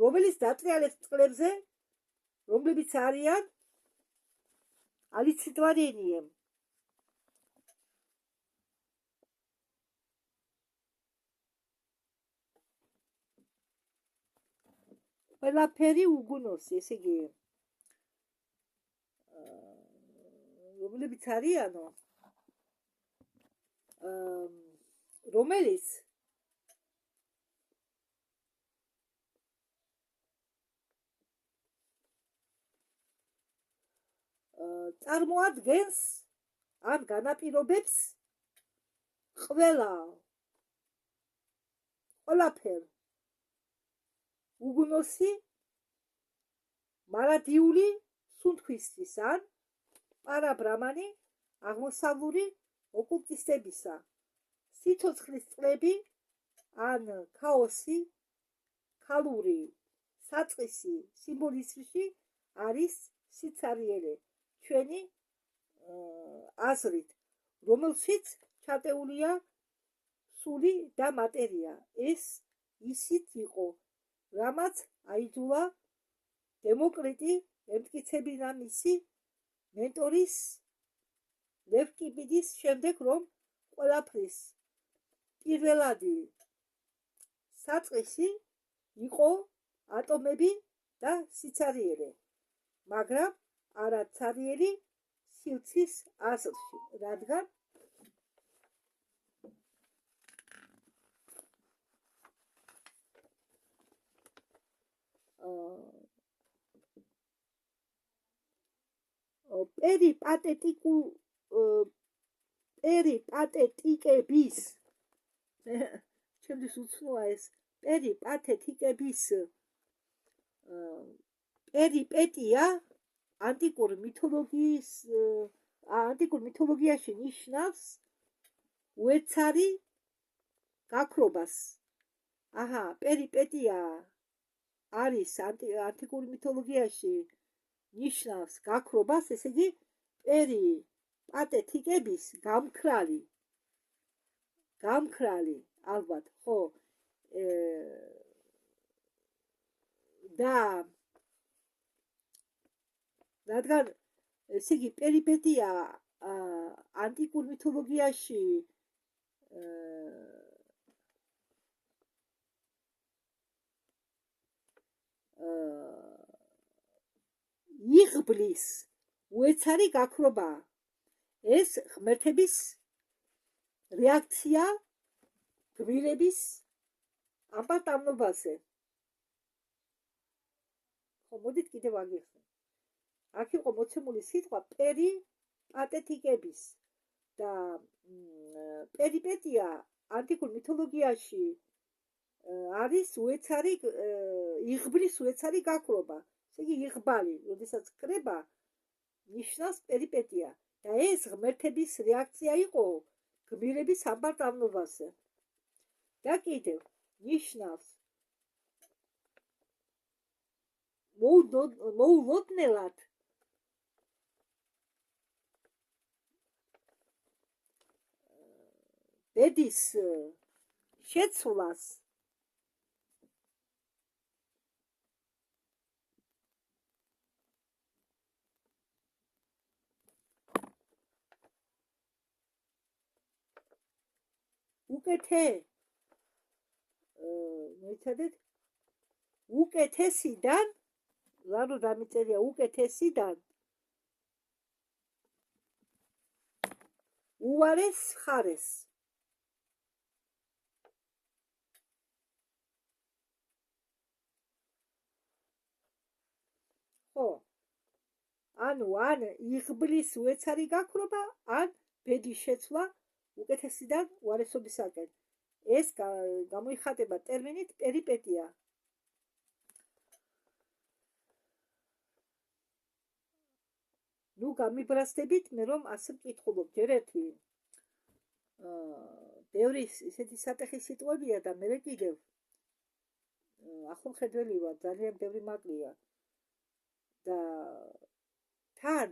რომელიც დატრიალებს წყლებზე, რომლებიც არიან ალიციტვარენიე. ყველაფერი უგუნოსი, ესე იგი, რომლებიც არიანო, რომელიც წარმოადგენს ან განაპირობებს ყველაფერ უგუნოსი მარადიული სუნთქვისთვის ან პარაბრამანი აღმოსავლური ოკულტისტებისა. სიცოცხლის წყლები ან ქაოსი ქალური საწყისი სიმბოლიზმში არის სიცარიელე ჩვენი აზრით, რომელშიც ჩატეულია სული და მატერია. ეს ისიც იყო, რამაც აიძულა დემოკრიტი ემტკიცებინა მისი მენტორის ლევკიპიდის შემდეგ, რომ ყველაფრის პირველადი საწყისი იყო ატომები და სიცარიელე, მაგრამ არა ცარიელი სივრცის აზრში, რადგან პერიპატეტიკების ჩემთვის უცნოა ეს პერიპატეტიკების პერიპეტია ანტიკურ მითოლოგიაში ნიშნავს უეცარი გაქრობას. პერიპეტია არის ანტიკურ მითოლოგიაში ნიშნავს გაქრობას, ესე იგი პერიპატეტიკების გამქრალი, ალბათ, ხო, და რადგან ესე იგი პერიპეტია ანტიკურ მითოლოგიაში იღბლის უეცარი გაქრობა. ეს ღმერთების რეაქცია გმირების აბატამნობაზე. ხო, მოდით კიდევ აგიხსნით. აქ იყო მოცემული სიტყვა პერი პატეტიკების და პერიპეტია ანტიკურ მითოლოგიაში არის უეცარი იღბლის უეცარი გაქრობა. ესე იგი იღბალი, როდესაც კრება, ნიშნავს პერიპეტია და ეს ღმერთების რეაქცია იყო გმირების აბატამნობაზე. და კიდევ ნიშნავს მოულოდნელად ბედის შეცვლას მოიცადეთ უკეთესიდან ლანო დამიწერია უკეთესიდან უარეს ხარეს. ხო, ანუ ან იღბლის უეცარი გაქრობა, ან ბედის შეცვლა უკეთესიდან უარესობისაკენ. ეს გამოიხატება ტერმინით პერიპეტია. ნუ გამიბრასდებით, მე რომ ასე მკითხულობ, ჯერ ერთი ბევრი ისეთი სატეხი სიტყვებია და მე კიდევ ახალხედველი ვარ, ძალიან ბევრი მაკლია და თან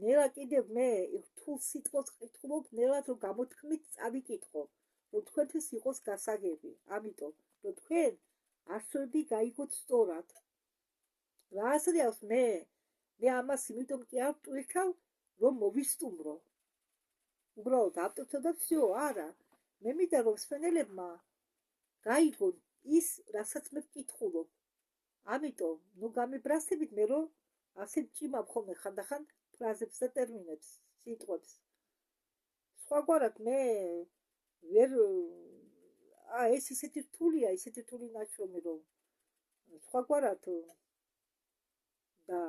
ნელა კიდევ მე რთულ სიტყვას ყითხულობ, ნელად რომ გამოთქმით წავიკითხო, რომ თქვენთვის იყოს გასაგები. ამიტომ რომ თქვენ არსვები გაიგოთ სწორად. რა აზრი აქვს მე ამას იმიტომ კი არ ვტვირთავ, რომ მოვისტუმრო. უბრალოდ ავტოთო და всё, არა. მე მინდა რომ მსმენელებმა გაიგონ ის, რასაც მე ვკითხულობ. ამიტომ ნუ გამიბრასდებით, მე რომ ასე ვჭიმავ ხოლმე ხანდახან ფრაზებს და ტერმინებს, სიტყვებს. სხვაგვარად მე ვერ ეს ისეთი რთულია, ისეთი რთული ნაშრომი, რომ სხვაგვარად და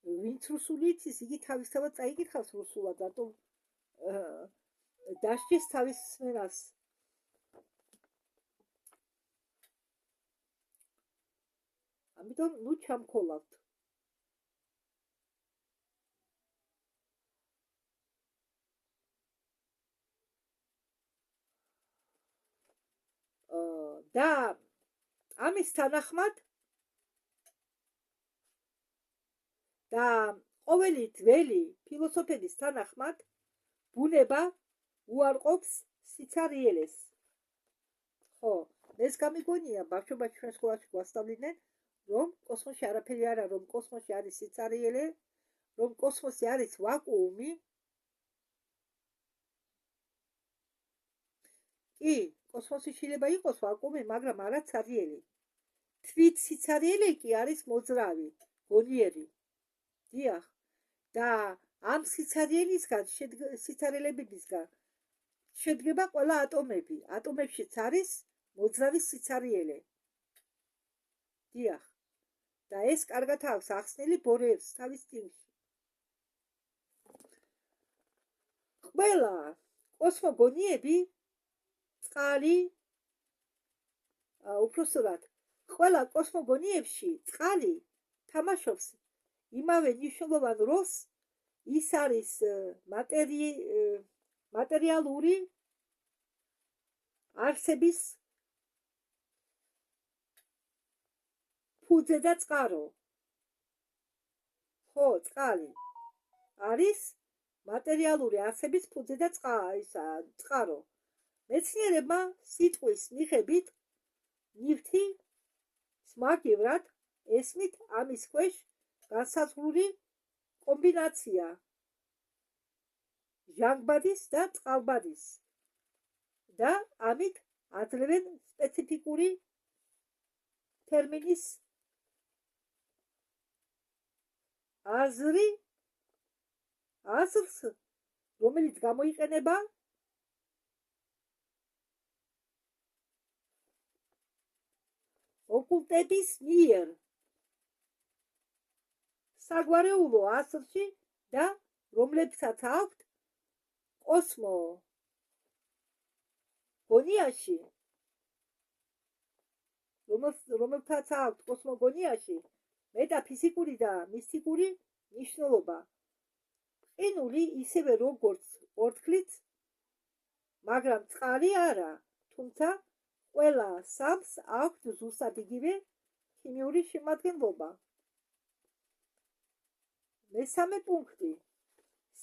ვინც რუსული იცის, იგი თავისთავად წაიკითხავს რუსულად, რატომ დასჭირს თავის სმენას. ამიტომ ნუ ჩამქოლავთ. და ამის თანახმად და ყოველი ძველი ფილოსოფების თანახმად ბუნება უარყოფს სიცარიელეს. ხო, ეს გამიგონია, ბავშვობაში ჩვენ სკოლაში გვასწავლიდნენ, რომ კოსმოსში არაფერი არა, რომ კოსმოსში არის სიცარიელე, რომ კოსმოსი არის ვაკუუმი. კი, კოსმოსი შეიძლება იყოს ვაკუუმი, მაგრამ არა ცარიელი. თვით სიცარიელე კი არის მოძრავი, გონიერი. დიახ, და ამ სიცარიელებისგან შედგება ყველა ატომები. ატომებშიც არის მოძრავი სიცარიელე. დიახ, და ეს კარგად აქვს ახსნილი ბორეებს თავის წიგნში. ყველა კოსმოგონიები წყალი, უпроსტად, ყველა კოსმოგონიებში წყალი თამაშობს იმავე მნიშვნელოვან როლს. ის არის მატერიალური არსების ფუძე და წყარო. ხო, წყალი არის მატერიალური არსების ფუძე და წყარო. მეცნიერებმა სიტყვის მიხედვით ნივთი მაგევრად ესმით ამის ქვეშ განსაზღვრული კომბინაცია ჟანგბადის და წყალბადის და ამით აძლევენ სპეციფიკური ტერმინის აზრს, რომელიც გამოიყენება ოკულტების მიერ საგვარეულო აზრში და რომლებსაც აქვთ კოსმოგონიაში მეტაფიზიკური და მისტიკური მნიშვნელობა. ყინული ისევე როგორც ორთქლიც, მაგრამ წყალი არა, თუმცა ყველა სამს აქვთ ზუსტად იგივე ქიმიური შემადგენლობა. მესამე პუნქტი.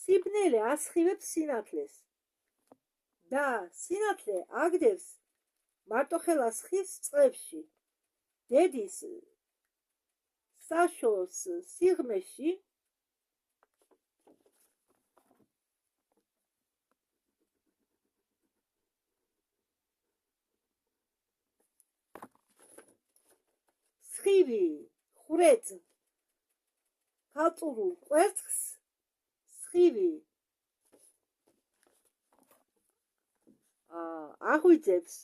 სიბნელე ასხივებს სინათლეს და სინათლე აგდებს მარტოხელა სხის წყლებში. დედის საშოს სიღრმეში სხივი ხვრეტს ქალწულულ კვერცხს, სხივი აღვიძებს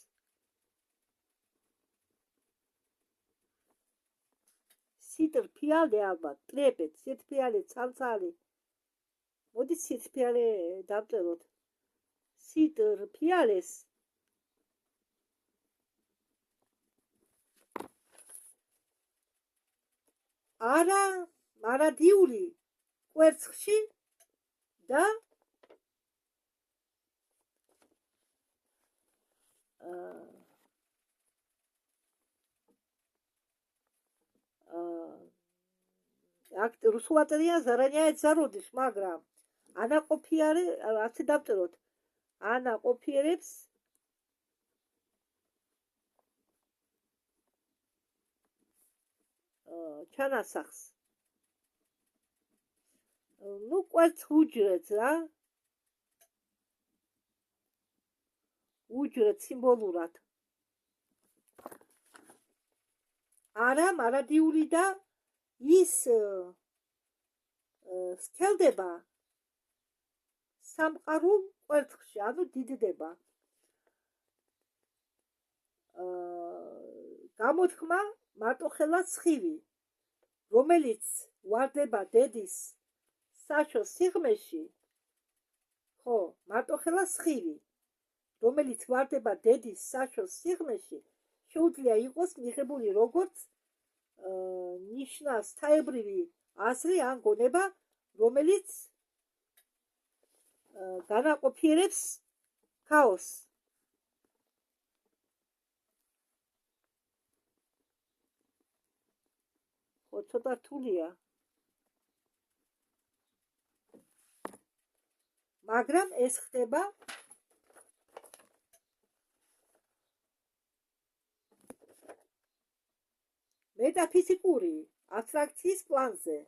სიტრფიალე, ალბათ ტრեպეთ, სიტრფიალე, ცალცალი. მოდით სიტრფიალე დავწეროთ. სიტრფიალეს არა მარადიული კვერცხში და რუსულად წერია ზარანიაეთ ზაროდიშ, მაგრამ ასე დავწეროთ. ანაყოფიერებს ჩანასახს. ნუ კვერცხ უჯრედს რა. უჯრედს სიმბოლურად. არა მარადიული და ის სქელდება სამყარულ კვერცხში, ანუ დიდდება. გამოთქმა მარტოხელა სხივი, რომელიც ვარდება დედის საშოს სიღრმეში, მარტოხელა სხივი, რომელიც ვარდება დედის საშოს სიღრმეში, შეუძლია იყოს მიღებული როგორც ნიშნავს თაებრივი აზრი ან გონება, რომელიც განაყოფიერებს ქაოსს. ცოტა რთულია. მაგრამ ეს ხდება მეტაფიზიკური აბსტრაქციის პლანზე,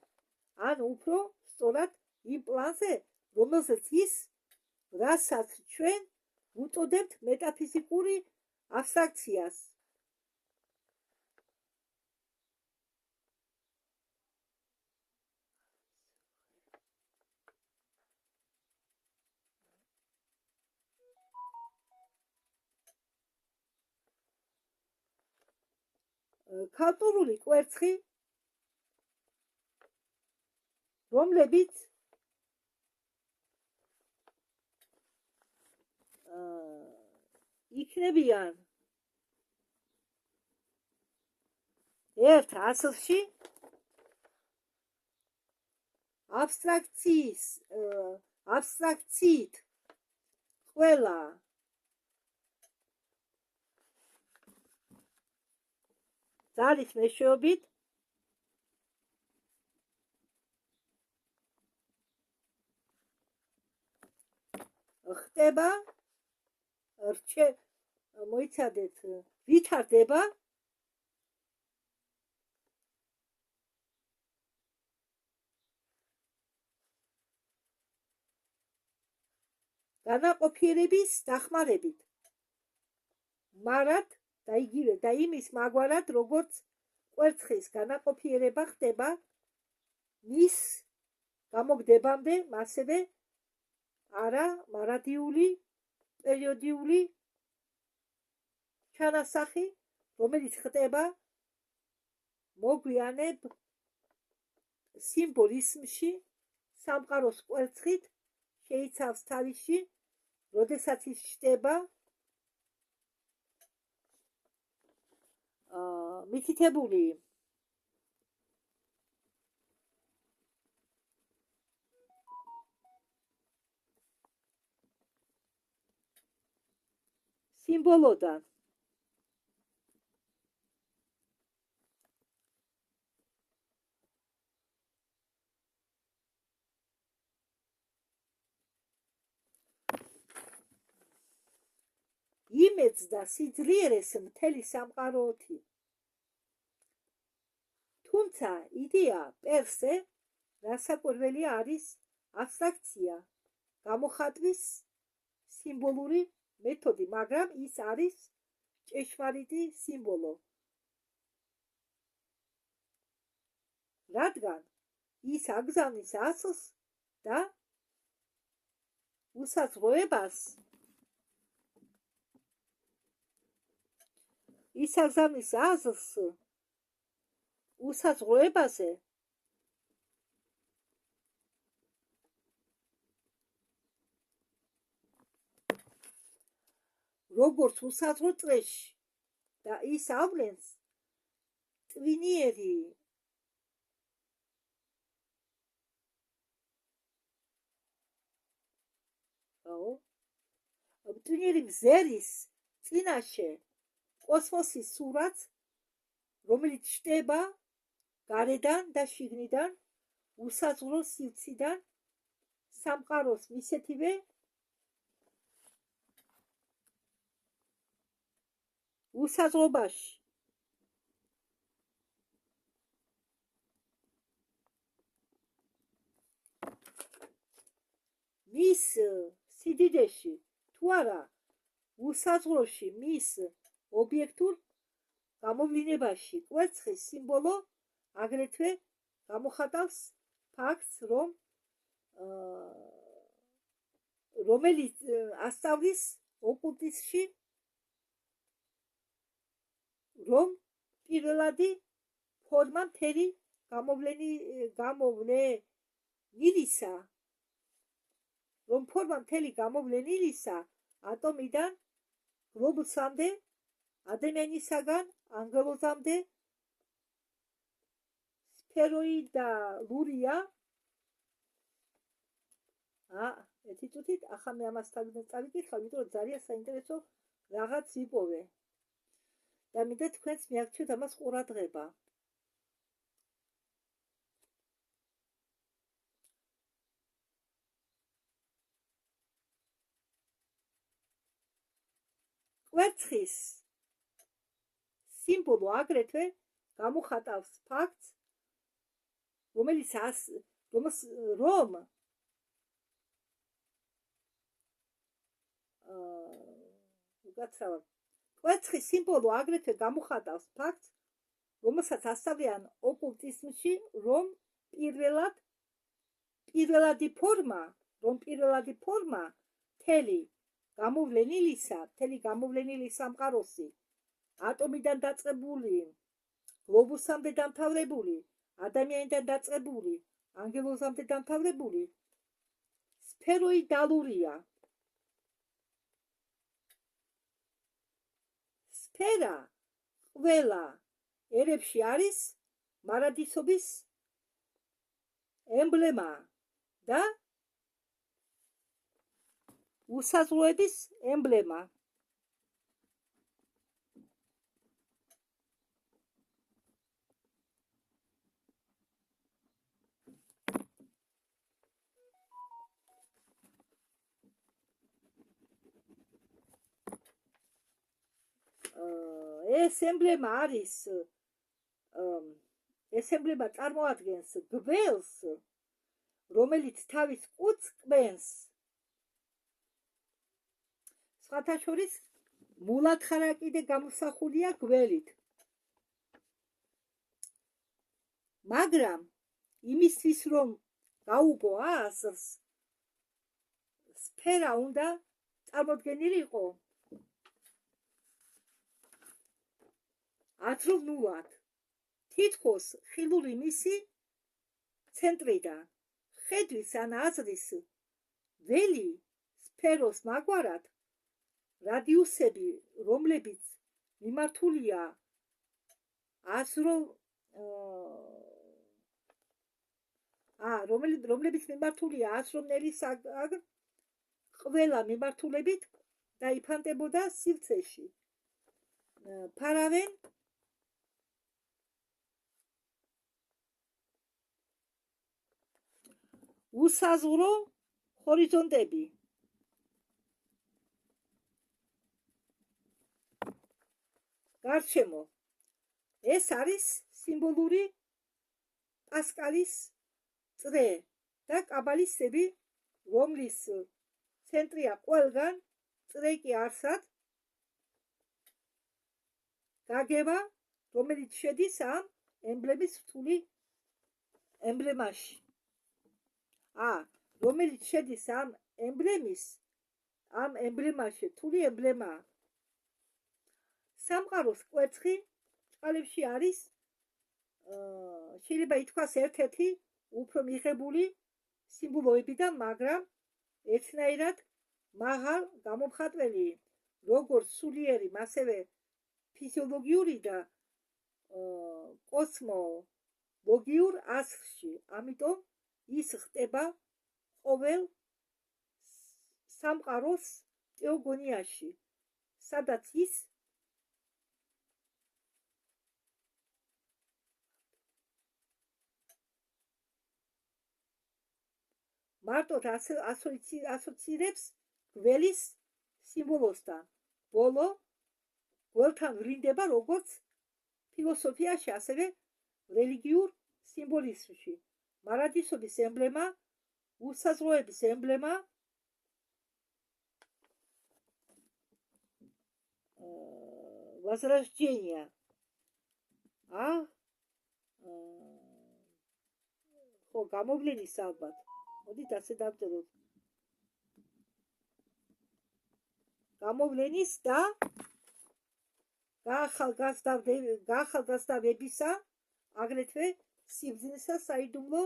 ან უფრო სწორად იმ პლანზე, რომელზეც ის, რასაც ჩვენ ვუწოდებთ მეტაფიზიკური აბსტრაქციას. ქალწულული კვერცხი, რომლებიც იქნებიან ერთ ასლში, აბსტრაქციით ყველა ძალის მეშვეობით ხდება, მოიცადეთ, ვითარდება განაყოფიერების დახმარებით მარად და იგივე და იმის მაგვარად როგორც კვერცხის განაყოფიერება ხდება მის გამოგდებამდე ასევე არა მარადიული პერიოდიული ჩანასახი რომელიც ხდება მოგვიანებ სიმბოლიზმში სამყაროს კვერცხით შეიცავს თავისში როდესაც ის ჩდება მითითებული სიმბოლოდან იმედს და სიძლიერეს მთელი სამყაროთი. თუმცა იდეა პერსე რასაკვირველი არის აბსტრაქცია, გამოხატვის სიმბოლური მეთოდი, მაგრამ ის არის ჭეშმარიტი სიმბოლო. რადგან ის აგზავნის ასლს და უსაზღროებას ის აგზავნის ასლს უსაზღროებაზე როგორც უსაზღრო წრეში და ის ავლენს ტვინიერი მზერის წინაშე კოსმოსის სურათს, რომელიც ჩნდება გარედან და შიგნიდან, უსაზღრო სივრციდან, სამყაროს მისეთივე უსაზღრობაში. მის სიდიდეში თუ არა უსაზღროში მის ობიექტურ გამოვლინებაში კვერცხის სიმბოლო აგრეთვე გამოხატავს ფაქტს, რომელიც ასწავლის ოკულტიზმში, რომ პირველადი ფორმა მთელი გამოვლენილისა ატომიდან გლობუსამდე, ადამიანისაგან ანგელოზამდე სფეროიდალურია. ერთი წუთით, ახლა მე ამას წავიკითხავ, იმიტომ რომ ძალიან საინტერესო რაღაც ვიპოვე. და მინდა თქვენს მიაქციოთ ამას ყურადღება. კვერცხის სიმბოლო აგრეთვე გამოხატავს ფაქტს, კვერცხის სიმბოლო აგრეთვე გამოხატავს ფაქტს, რომელსაც ასწავლიან ოკულტიზმში, რომ პირველადი ფორმა მთელი გამოვლენილი სამყაროსი, ატომიდან დაწყებული, გლობუსამდე დამთავრებული, ადამიანიდან დაწყებული, ანგელოზამდე დამთავრებული, სფეროიდალურია. სფერა ყველა ერებში არის მარადისობის ემბლემა და უსაზღროების ემბლემა. ეს ემბლემა წარმოადგენს გველს, რომელიც თავის კუც კბენს სხვათა შორის მულათხარა კიდე გამოსახულია გველით. მაგრამ იმისთვის რომ გაუგო აზრს, სფერა უნდა წარმოდგენილიყო ათროვნულად, თითქოს ხილული მისი ცენტრიდან. ხედვის ან აზრის ველი სფეროს მაგვარად რადიუსები, რომლებიც მიმართულია აზროვნელი ყველა მიმართულებით დაიფანტებოდა სივრცეში. ფარავენ უსაზღვრო ჰორიზონტები. გარშემო ეს არის სიმბოლური პასკალის წრე და კაბალისტები, რომლის ცენტრია ყველგან, წრე კი არსად გაგება, რომელიც შედის ამ ემბლემის რთული ემბლემაში. რომელიც შედის ამ ემბლემაში რთული ემბლემაა. სამყაროს კვერცხი წყალებში არის, შეიძლება ითქვას, ერთ-ერთი უფრო მიღებული სიმბოლოებიდან, მაგრამ ერთნაირად მაღალ გამომხატველი, როგორც სულიერი, ასევე ფიზიოლოგიური და კოსმოლოგიურ აზრში. ამიტომ ის ხდება ყოველ სამყაროს ტეოგონიაში, სადაც ის მარტოდ ასოცირებს გველის სიმბოლოსთან. ბოლო გველთან ვრინდება როგორც ფილოსოფიაში, ასევე რელიგიურ სიმბოლიზმში. მარადისობის ემბლემა, უსაზღროების ემბლემა, возрождения. ხო, გამოვლენის ალბათ. მოდით ასე დავწეროთ. გამოვლენის და გაახალგაზრდავებისა, აგრეთვე სიბრძნისა საიდუმლო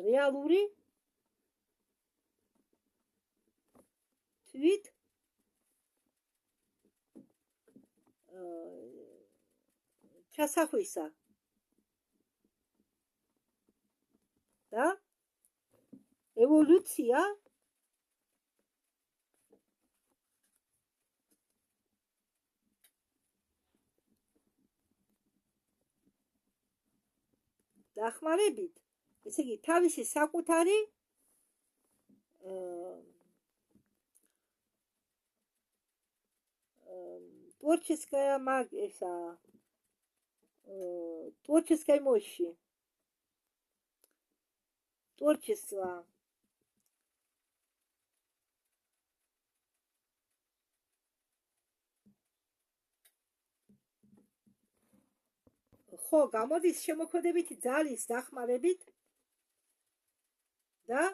რეალური თვით ჩასახვისა და ევოლუცია დახმარებით, ესე იგი თავისი საკუთარი творческая мощи, творчество. ხო, გამოდის შემოქმედებითი ძალის დახმარებით და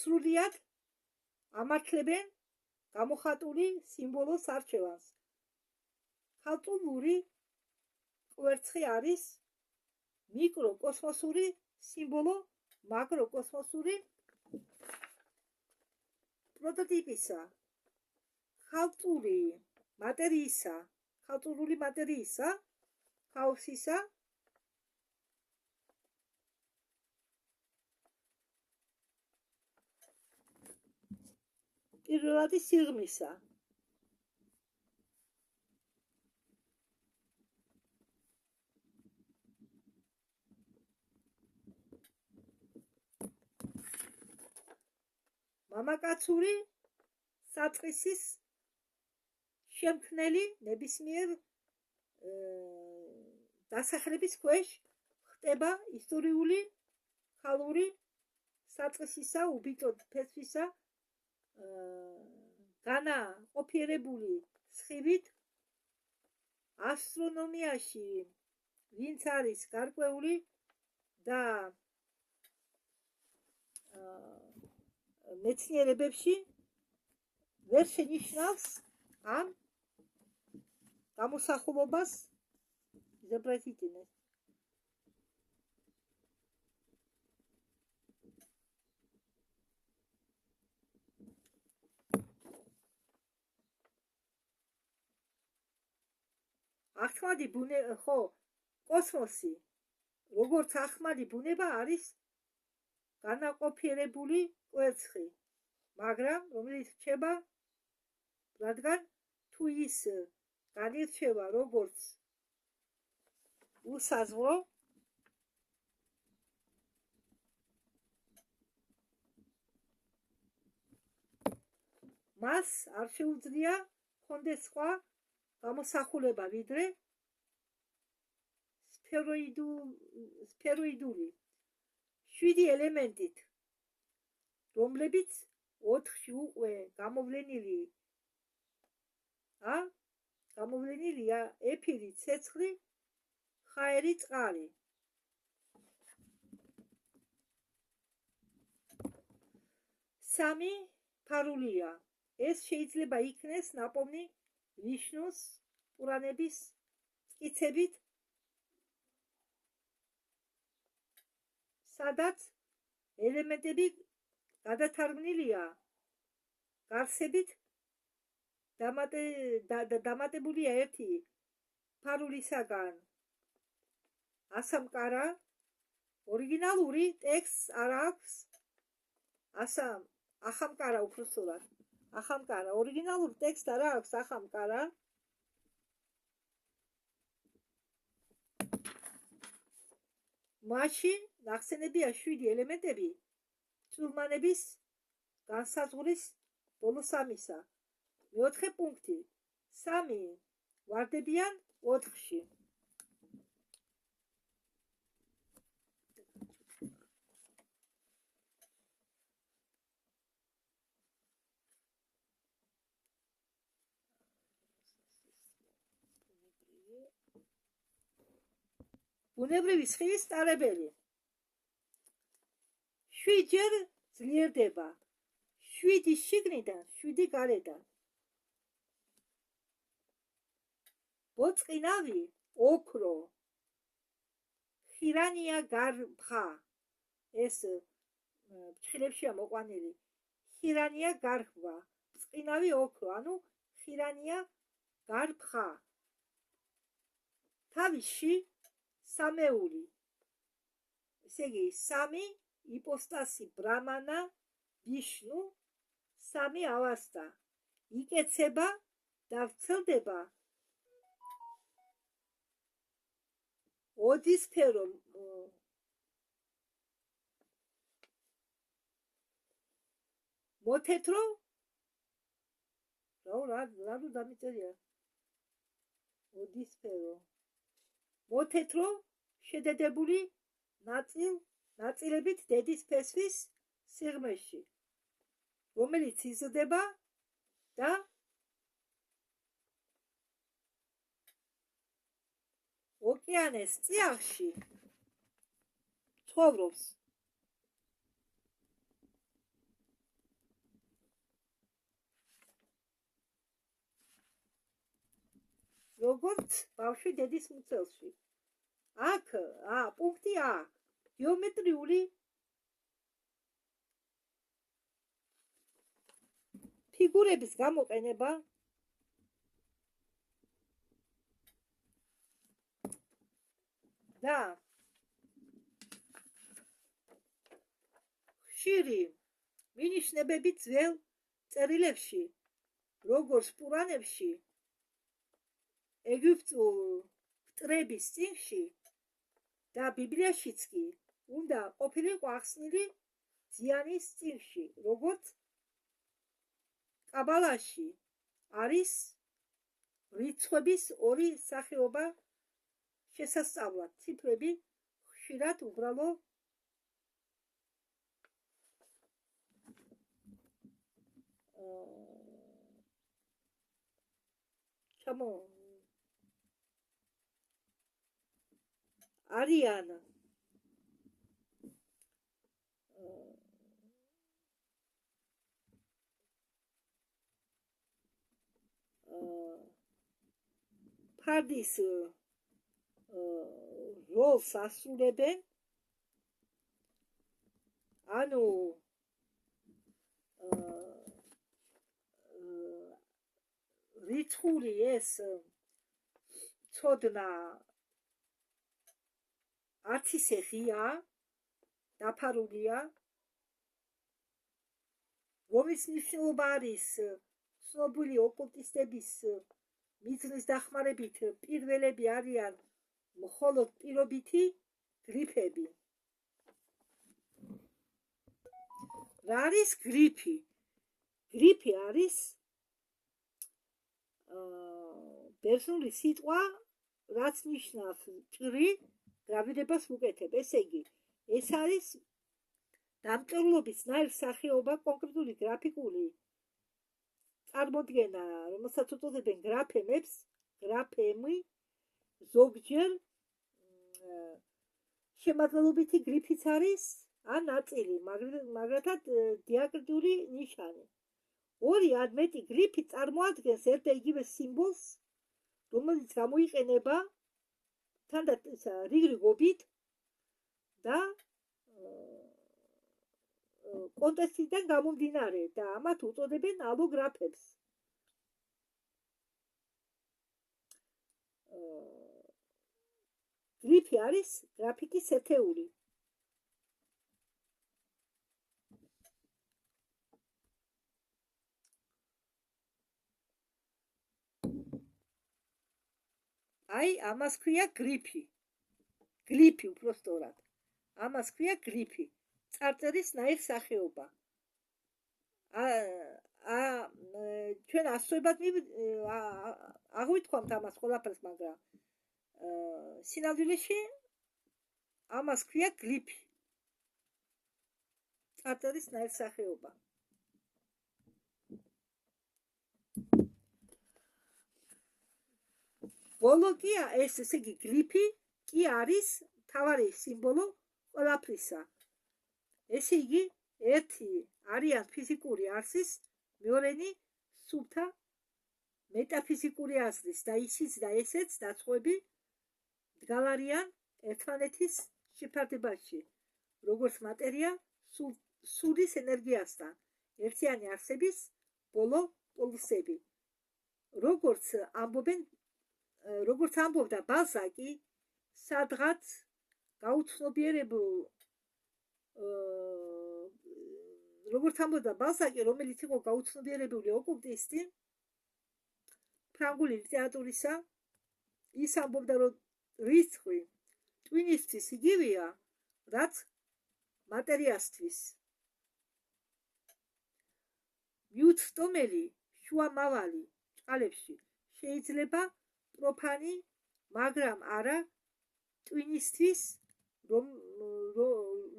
სრულიად ამართლებენ გამოხატული სიმბოლოს არჩევანს. ხალწულური კვერცხი არის მიკროკოსმოსური სიმბოლო მაკროკოსმოსური პროტოტიპისა. ხალწული მატერიისა, ქაოსისა პირველადი სიღრმისა. მამაკაცური საწყისის შემქმნელი ნებისმიერ დასახლების ქვეშ ხდება ისტორიული ქალური საწყისისა უბიტო ფესვისა განაყოფიერებული სხივით ასტრონომიაში ვინც არის გარკვეული და მეცნიერებებში ვერ შენიშნავს ამ გამოსახულობას ზებრეთიტინეს. ახმადი ხო, კოსმოსი, როგორც ახმადი ბუნება არის განაყოფიერებული კვერცხი, მაგრამ რომელიც რჩება, რადგან თუ ის განირჩევა როგორც უსაზღვრო, მას არ შეუძლია ჰქონდეს სხვა გამოსახულება ვიდრე სფეროიდული 7 ელემენტით, რომლებიც 4-ში უკვე გამოვლენილია ეფირი, ცეცხლი, ჰაერი, წყალი. სამი ფარულია. ეს შეიძლება იქნეს ნაპოვნი ვიშნუს პურანების მტკიცებით, სადაც ელემენტები გადათარგმნილია გარსებით დამატებულია ერთი ფარულისაგან ასამკარა. ორიგინალური ტექსტს არ აქვს ახამკარა, უпроსტად ახამკარა. ორიგინალურ ტექსტს არ აქვს ახამკარა. მასში ნახსენებია 7 ელემენტები წვრილმანების განსაზღვრის ბოლოსამისა. მეოთხე პუნქტი. 3 ვარდებიან 4-ში. ბუნებრივი სხივის ტარებელი 7-ჯერ ძლიერდება, 7 შიგნიდან, 7 გარედან. ბოწყინავი ოქრო, ხირანია გარბხა, ეს ფრჩხილებშია მოყვანილი. ხირანია გარბხა, ბწყინავი ოქრო, ანუ ხირანია გარბხა. თავისში სამეული, ესე იგი 3 იპოსტასი ბრამანა, ვიშნუ, 3 ავასტა იკეცება და ვრცელდება ოდისფერო მოთეთრო რა დამიწერია ოდისფერო მოთეთრო შედედებული ნაწილებით დედის ფესვის სიღრმეში, რომელიც იზრდება და ოკეანეს წიაღში ცხოვრობს. როგორც ბავშვი დედის მუცელში. აქ პუნქტი A. გეომეტრიული ფიგურების გამოყენება და ხშირი მინიშნებები ძველ წერილებში, როგორც პურანებში, ეგვიპტურ მტრების წიგნში და ბიბლიაშიც კი უნდა ყოფილიყო ახსნილი ძიანის წიგნში, როგორც კაბალაში არის რიცხვების 2 სახეობა შესასწავლად. ციფრები ხშირად უბრალო ჩამო არიან ფარდის როლს ასრულებენ ანუ რიცხული ეს ცოდნა არც ისე ღია დაფარულია რომის მნიშვნელობა არის ცნობილი ოკულტისტების მიზნის დახმარებით პირველები არიან მხოლოდ პირობითი გრიფები. რა არის გრიფი? გრიფი არის ბერძნული სიტყვა, რაც ნიშნავს ჭრი გრავირებას უკეთებ. ესე იგი, ეს არის დამწერლობის ნაირსახეობა, კონკრეტული გრაფიკული წარმოდგენა, რომელსაც უწოდებენ გრაფემებს, გრაფემი, ზოგჯერ შემადგენლობითი გრიფიც არის ან ნაწილი, მაგრამ დიაკრიტული ნიშანი. ორი ან მეტი გრიფი წარმოადგენს ერთ და იგივე სიმბოლს, რომელიც გამოიყენება რიგრიგობით და კონტექსტიდან გამომდინარე და ამათ უწოდებენ ალოგრაფებს. გრიფი არის გრაფიკის ერთეული. აი, ამას ქვია გრიფი. გლიფი უფრო სწორად. ამას ქვია გრიფი. წარწერის ნაირსახეობა. ჩვენ ასოებად აღვითქვამთ ამას ყველაფერს, მაგრამ სინამდვილეში ამას ქვია გლიფი. წარწერის ნაირსახეობა. ბოლო კი ეს, ესე იგი, გლიფი კი არის მთავარი სიმბოლო ყველაფრისა. ესე იგი, ერთი არიან ფიზიკური არსის, მეორენი სუფთა მეტაფიზიკური აზრის და ისიც და ესეც დაწყობები დგალარიან ერთმანეთის შეფარდებაში, როგორც მატერია სულის ენერგიასთან, ერთიანი არსების ბოლო პოლუსები. როგორც ამბობდა ბალზაკი, სადღაც რომელიც იყო გაუცნობიერებული ოკულტისტი ფრანგული ლიტერატურისა, ის ამბობდა, რომ რიცხვი ტვინისთვის იგივეა, რაც მატერიასთვის. მიუწვდომელი შუამავალი ჭყალებში შეიძლება პროფანი, მაგრამ არა ტვინისთვის,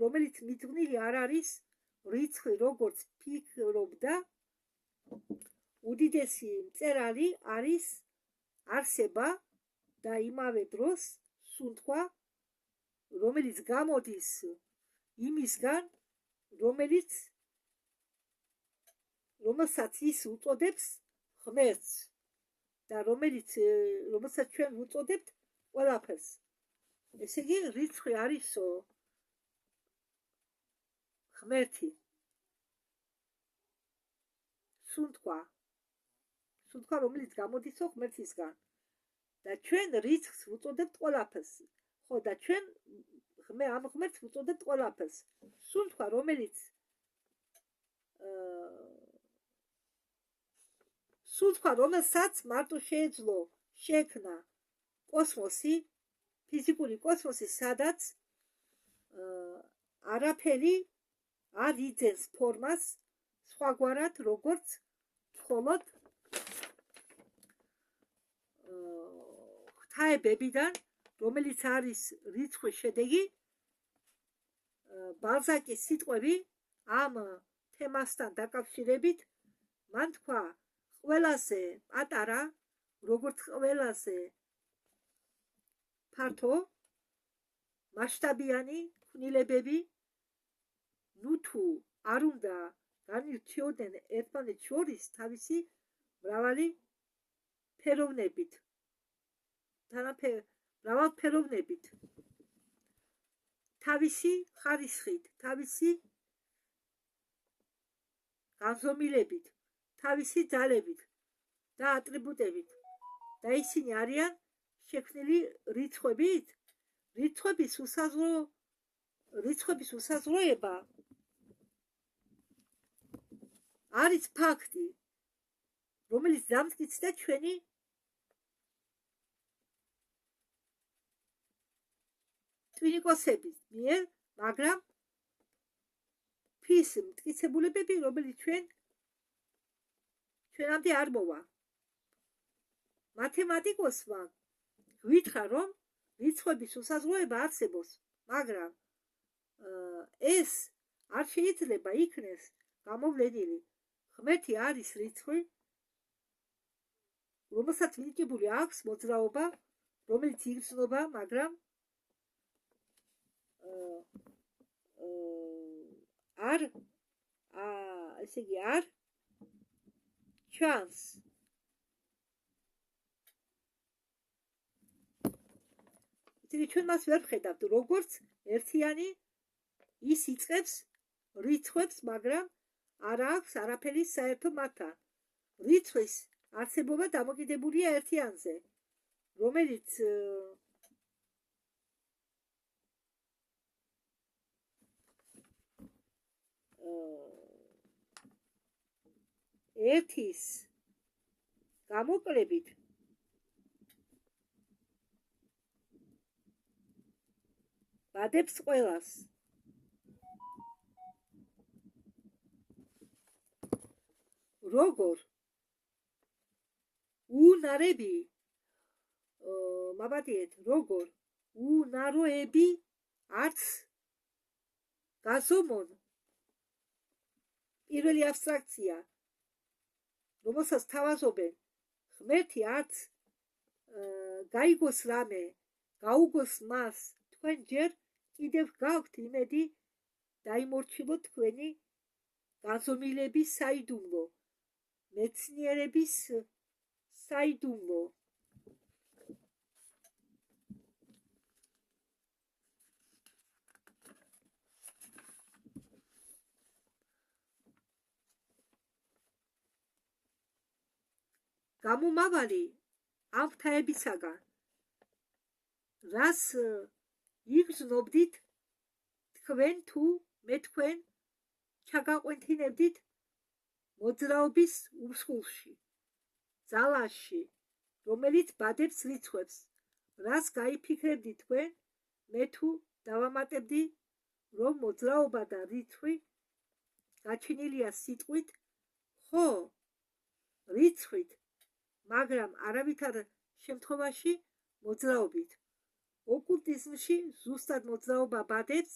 რომელიც მიძღვნილი არ არის რიცხვი, როგორც ფიქრობდა, უდიდესი მწერალი არის არსება და იმავე დროს სუნთქვა, რომელიც გამოდის იმისგან, რომელსაც ის უწოდებს ღმერთს და რომელსაც ჩვენ ვუწოდებთ ყველაფერს. ესე იგი, რიცხვი არისო ღმერთი, სუნთქვა, რომელიც გამოდისო ღმერთისგან და ჩვენ რიცხვს ვუწოდებთ ყველაფერს. ხო, და ჩვენ ამ ღმერთს ვუწოდებთ ყველაფერს. სუნთქვა, რომელსაც მარტო შეეძლო შექმნა კოსმოსი, ფიზიკური კოსმოსი, სადაც არაფერი არ იძენს ფორმას სხვაგვარად, როგორც მხოლოდ ღვთაებებიდან, რომელიც არის რიცხვის შედეგი. ბალზაკის სიტყვები ამ თემასთან დაკავშირებით მან თქვა, ყველაზე პატარა, როგორც ყველაზე ფართო მასშტაბიანი ქმნილებები, ნუ თუ არ უნდა განირჩიოდნენ ერთმანეთს შორის თავისი მრავალი ფეროვნებით, მრავალფეროვნებით, თავისი ხარისხით, თავისი განზომილებით, თავისი ძალებით და ატრიბუტებით და ისინი არიან შექმნილი რიცხვების უსაზღროება არის ფაქტი, რომელიც დამტკიცდა ჩვენი ტვინიკოსების მიერ, მაგრამ ფის მტკიცებულებები, რომელიც ჩვენამდე არ მოვა. მათემატიკოსმა გვითხრა, რომ რიცხვების უსაზღროება არსებობს, მაგრამ ეს არ შეიძლება იქნეს გამოვლენილი. ღმერთი არის რიცხვი, რომელსაც მიტკივებული აქვს მოძრაობა, რომელიც იგრძნობა, მაგრამ ესე იგი არ ჩანს. ისინი ჩვენ მას ვერ ვხედავთ როგორც ერთიანი, ის იწყებს რიცხვებს, მაგრამ არ აქვს არაფერი საერთო მათთან. რიცხვის არსებობა დამოკიდებულია ერთიანზე, რომელიც ერთის გამოკლებით ბადებს ყველას. როგორ უნარები მაბადიეთ, როგორ უნაროები არც გაზომონ პირველი აბსტრაქცია, რომელსაც თავაზობენ ღმერთი, არც გაიგოს რამე, გაუგოს მას, თქვენ ჯერ კიდევ გაქვთ იმედი დაიმორჩილოთ თქვენი განზომილების საიდუმლო, მეცნიერების საიდუმლო. გამომავალი ამ ღვთაებისაგან, რას იგრძნობდით თქვენ თუ მე თქვენ ჩაგაყვენთინებდით მოძრაობის ურსხულში, ძალაში, რომელიც ბადებს რიცხვებს, რას გაიფიქრებდით თქვენ, მე თუ დავამატებდი, რომ მოძრაობა და რიცხვი გაჩენილია სიტყვით, ხო, რიცხვით, მაგრამ არავითარ შემთხვევაში მოძრაობით. ოკულტიზმში ზუსტად მოძრაობა ბადებს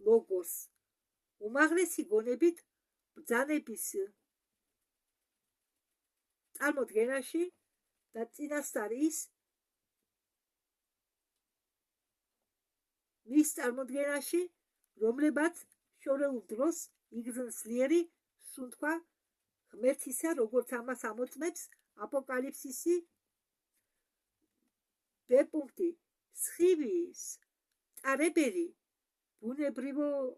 ლოგოს, უმაღლესი გონებით ბრძანების წარმოდგენაში და წინასწარ მის წარმოდგენაში, რომლებაც შორეულ დროს იგრძნს ძლიერი სუნთქვა ღმერთისა, როგორც ამას ამოწმებს აპოკალიფსისი ბ. სხივის მტარებელი ბუნებრივობი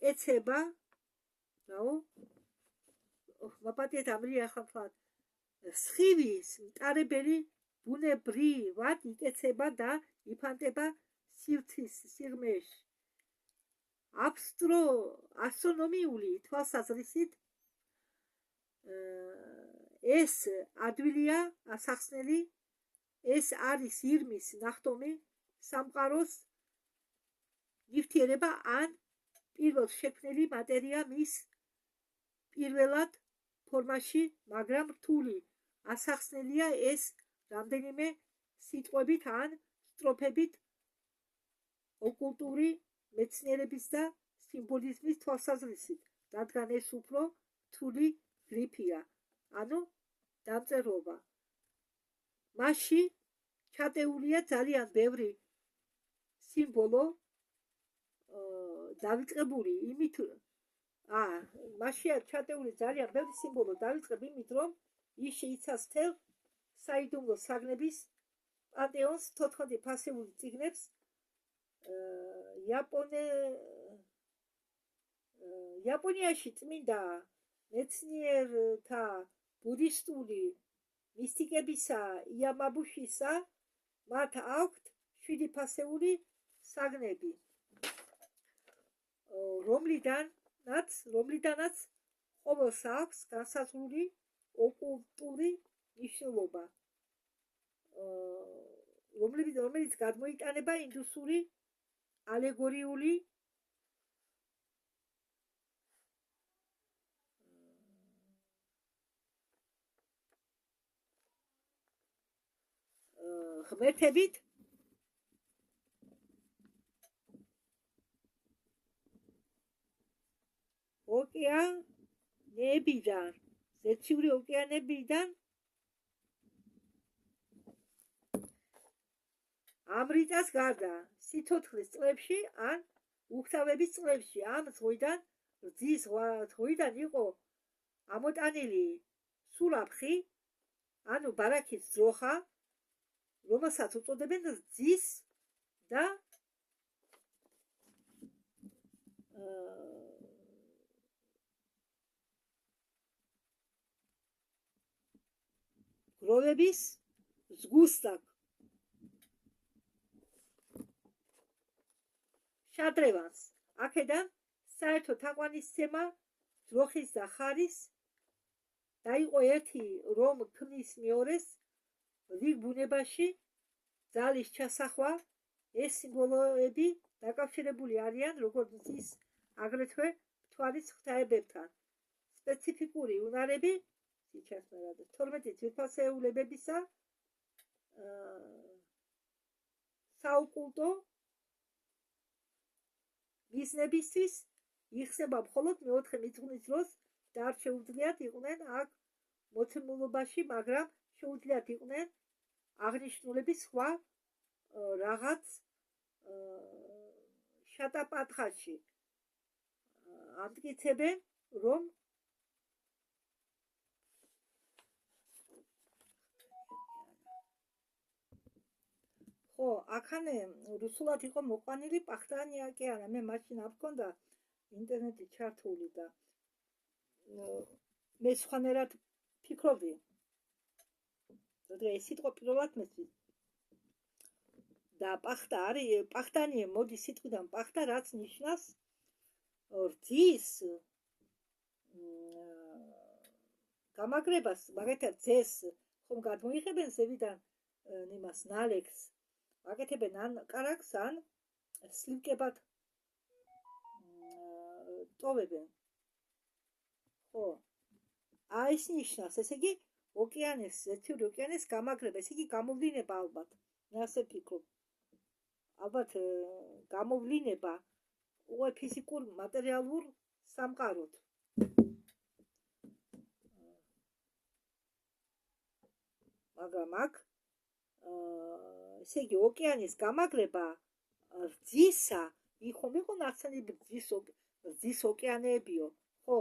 კეცება, სხივის მტარებელი ბუნებრივად იკეცება და იფანტება სივრცის სიღრმეში. ასტრონომიული თვალსაზრისით ეს ადვილია ასახსნელი, ეს არის ირმის ნახტომი, სამყაროს ნივთიერება ან პირველ შექმნილი მატერია მის პირველად ფორმაში, მაგრამ რთული ასახსნელია ეს რამდენიმე სიტყვებით ან სტროფებით ოკულტური მეცნიერების და სიმბოლიზმის თვალსაზრისით, რადგან ეს უფრო რთული გრიფია, ანუ დამწერლობა. მასში ჩატეულია ძალიან ბევრი სიმბოლო, დავიწყებული იმით, მასში ჩატეული ძალიან ბევრი სიმბოლო დავიწყებ იმით, რომ ის შეიცავს მთელ საიდუმლო საგნების პანტეონს, 14 ფასეული წიგნებს, იაპონიაში წმინდა მეცნიერთა ბუდისტური მისტიკებისა იამაბუშისა მათ აქვთ 7 ფასეული საგნები, რომლიდანაც ყოველს აქვს განსაზღვრული ოკულტური მნიშვნელობა, რომელიც გადმოიტანება ინდუსური ალეგორიული ღმერთებით ოკეანეებიდან, ზეციური ოკეანეებიდან ამრიწას გარდა სიცოცხლის წლებში ან უხსავების წლებში ამ ზღვიდან იყო ამოტანილი სულაფხი, ანუ ბარაქის ძროხა, რომელსაც უწოდებენ რძის და გროვების ზგუსტაკ. შადრევანს. აქედან საერთო თაყვანისცემა ძროხის და ხარის დაიყო ერთი, რომ ქმნის მეორეს რიგ ბუნებაში ძალის ჩასახვა. ეს სიმბოლოები დაკავშირებული არიან როგორც მზის, აგრეთვე მთვარის ღვთაებებთან. სპეციფიკური უნარები 12 ძვირფასეულებებისა საოკულტო მიზნებისთვის იხსნება მხოლოდ მეოთხე მიძღვნის დროს და არ შეუძლიათ იყვნენ აქ მოცემულობაში, მაგრამ შეუძლიათ იყვნენ აღნიშნულების სხვა რაღაც შატაპატხაში. ამტკიცებენ, რომ აქანე რუსულად იყო მოყვანილი პახტანი ოკეანა. მე მაშინ არ მქონდა ინტერნეტი ჩართული და მე სხვანაირად ფიქრობდი, რადგან ეს სიტყვა პირველად მესმის. და პახტანი მოდის სიტყვიდან პახტა, რაც ნიშნავს რძის გამაგრებას, მაგათაც ძეს ხომ გადმოიღებენ ზევიდან იმას ნალექს, აკეთებენ ან კარაქს, ან სლივკებად ტოვებენ. ეს ნიშნავს, ესე იგი ოკეანეს, ზეციური ოკეანეს გამაგრება, ესე იგი გამოვლინება ალბათ. მე ასე ფიქრობ. ალბათ გამოვლინება უღე ფიზიკურ მატერიალურ სამყაროდ. მაგრამ აქ ესე იგი ოკეანის გამაგრება რძისა, ხომ იყო ნახსენები რძის ოკეანეებიო, ხო?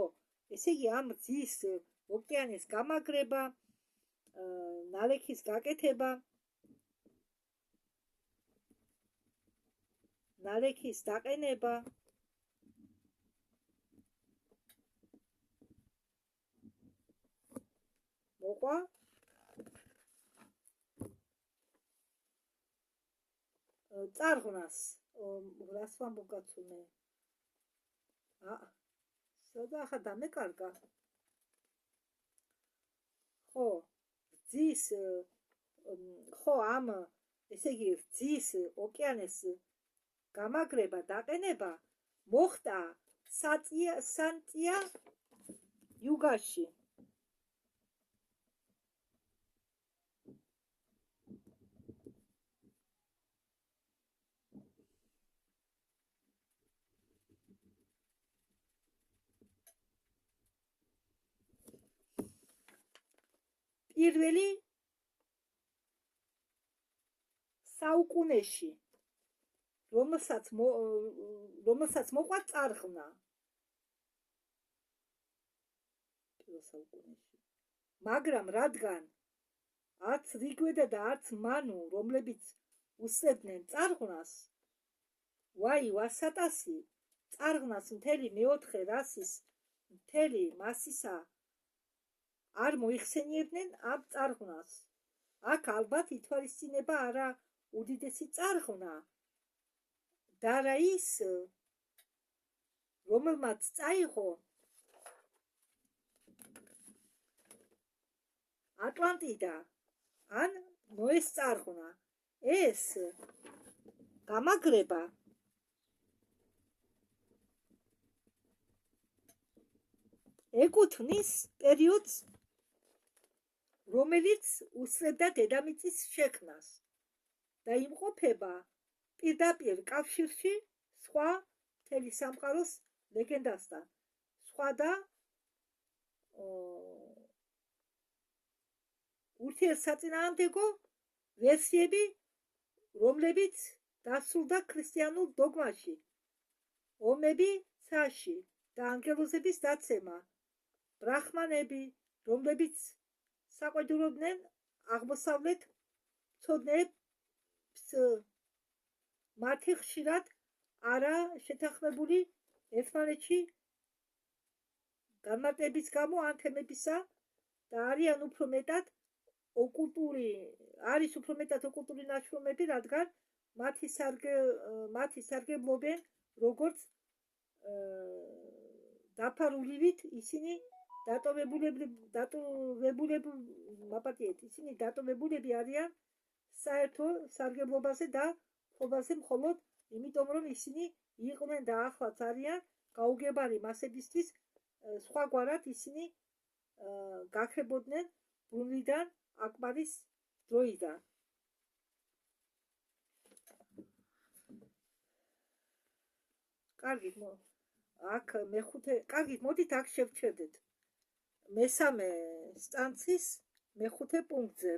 ესე იგი ამ რძის ოკეანის გამაგრება, ნალექის გაკეთება, ნალექის დაყენება, მოყვა წარღვნას, რას ვამბობ კაცუნე? სადა ახლა დამეკარგა. ამ ესე იგი რძის ოკეანეს გამაგრება, დაყენება მოხდა სანტია იუგაში. პირველი საუკუნეში, რომელსაც მოყვა წარღვნა. პირველ საუკუნეში. მაგრამ რადგან არც რიგვედა და არც მანუ, რომლებიც უსწრებდნენ წარღვნას, ვასატასი წარღვნას მთელი მეოთხე რასის მთელი მასისა არ მოიხსენიებდნენ ამ წარღვნას. აქ ალბათ ითვალისწინება არა უდიდესი წარღვნა და რა ის, რომელმაც წაიღო ატლანტიდა ან ნოეს წარღვნა. ეს გამაგრება ეკუთვნის პერიოდს, რომელიც უსწრებდა დედამიწის შექმნას და იმყოფება პირდაპირ კავშირში სხვა მთელი სამყაროს ლეგენდასთან. სხვა და ურთიერთსაწინააღმდეგო ვერსიები, რომლებიც დასრულდა ქრისტიანულ დოგმაში, ომები ცაში და ანგელოზების დაცემა, ბრაჰმანები, რომლებიც საყვედურობდნენ აღმოსავლეთ მცოდნეებს, მათი ხშირად არა შეთანხმებული ერთმანეთში განმარტების გამო ან თემებისა და არის უფრო მეტად ოკულტური ნაშრომები, რადგან მათი სარგებლობენ როგორც დაფარულივით, ისინი დატოვებულები არიან საერთო სარგებლობაზე და ხობაზე, მხოლოდ იმიტომ, რომ ისინი იყვნენ და ახლაც არიან გაუგებარი მასებისთვის, სხვაგვარად ისინი გაქრებოდნენ ბრუნვიდან აკბარის დროიდან. კარგით, მოდით აქ შევჩერდეთ მესამე სტანცის მეხუთე პუნქტზე.